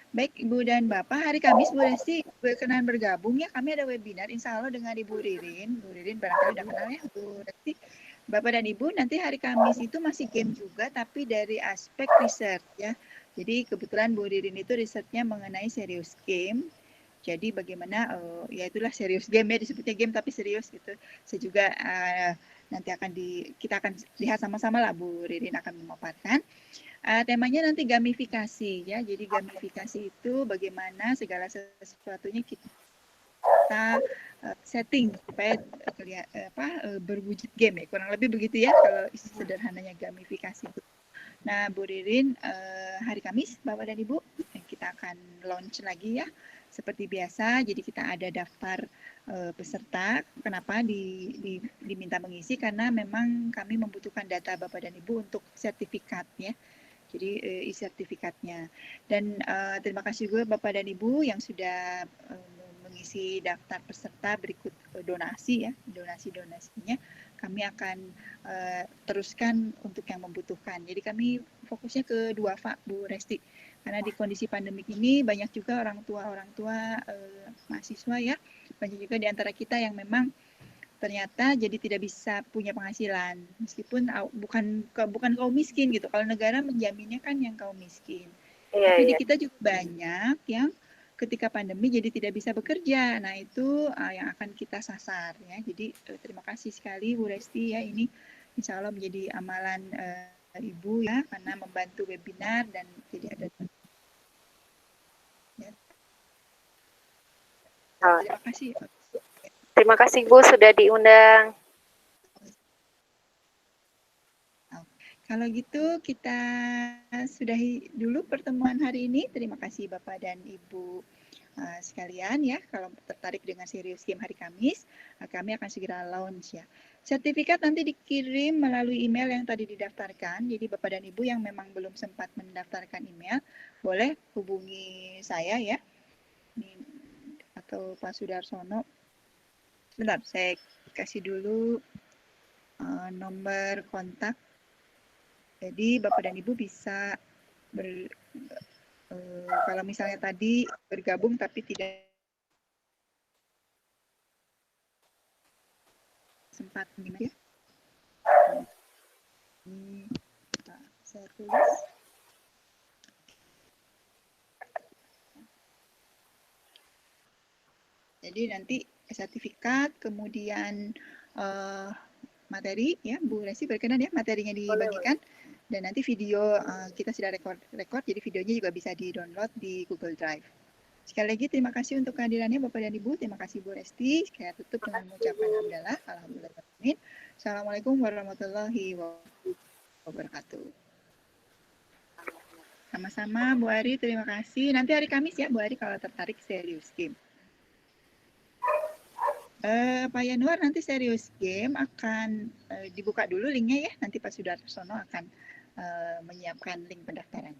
Baik, Ibu dan Bapak, hari Kamis Bu Desi berkenan bergabung ya. Kami ada webinar, insya Allah dengan Ibu Ririn. Bu Ririn barangkali udah kenal ya, Bu Desi. Bapak dan Ibu, nanti hari Kamis itu masih game juga, tapi dari aspek riset ya. Jadi kebetulan Bu Ririn itu risetnya mengenai serius game. Jadi bagaimana, ya itulah serius game ya, disebutnya game tapi serius gitu. Saya juga nanti kita akan lihat sama-sama lah, Bu Ririn akan memaparkan. Temanya nanti gamifikasi ya. Jadi gamifikasi itu bagaimana segala sesuatunya kita setting supaya berwujud game ya, kurang lebih begitu ya kalau sederhananya gamifikasi itu. Nah, Bu Ririn, hari Kamis Bapak dan Ibu kita akan launch lagi ya seperti biasa. Jadi kita ada daftar peserta. Kenapa diminta mengisi? Karena memang kami membutuhkan data Bapak dan Ibu untuk sertifikat ya. Jadi sertifikatnya. Dan terima kasih juga Bapak dan Ibu yang sudah mengisi daftar peserta berikut donasi ya, donasinya kami akan teruskan untuk yang membutuhkan. Jadi kami fokusnya ke duafa, Bu Resti, karena di kondisi pandemik ini banyak juga orang tua mahasiswa ya, banyak juga di antara kita yang memang ternyata jadi tidak bisa punya penghasilan, meskipun bukan kaum miskin gitu. Kalau negara menjaminnya kan yang kaum miskin. Tapi di kita juga banyak yang ketika pandemi jadi tidak bisa bekerja. Nah, itu yang akan kita sasar ya. Jadi terima kasih sekali Bu Resti ya, ini insya Allah menjadi amalan Ibu ya, karena membantu webinar dan jadi ada ya. Terima kasih.
Terima kasih Bu sudah diundang.
Kalau gitu kita sudahi dulu pertemuan hari ini. Terima kasih Bapak dan Ibu sekalian ya. Kalau tertarik dengan serius game hari Kamis, kami akan segera launch ya. Sertifikat nanti dikirim melalui email yang tadi didaftarkan. Jadi Bapak dan Ibu yang memang belum sempat mendaftarkan email, boleh hubungi saya ya. Atau Pak Sudarsono. Bentar, saya kasih dulu nomor kontak. Jadi Bapak dan Ibu bisa kalau misalnya tadi bergabung tapi tidak sempat gimana ya? Saya tulis. Jadi nanti sertifikat, kemudian materi ya, Bu Resi berkenan ya materinya dibagikan. Dan nanti video kita sudah record, jadi videonya juga bisa di-download di Google Drive. Sekali lagi terima kasih untuk kehadirannya Bapak dan Ibu. Terima kasih Bu Resti. Saya tutup dengan mengucapkan hamdalah. Alhamdulillah. Assalamualaikum warahmatullahi wabarakatuh. Sama-sama Bu Ari, terima kasih. Nanti hari Kamis ya Bu Ari kalau tertarik serius game. Pak Yanuar, nanti Serius Game akan dibuka dulu linknya ya. Nanti Pak Sudarsono akan menyiapkan link pendaftaran.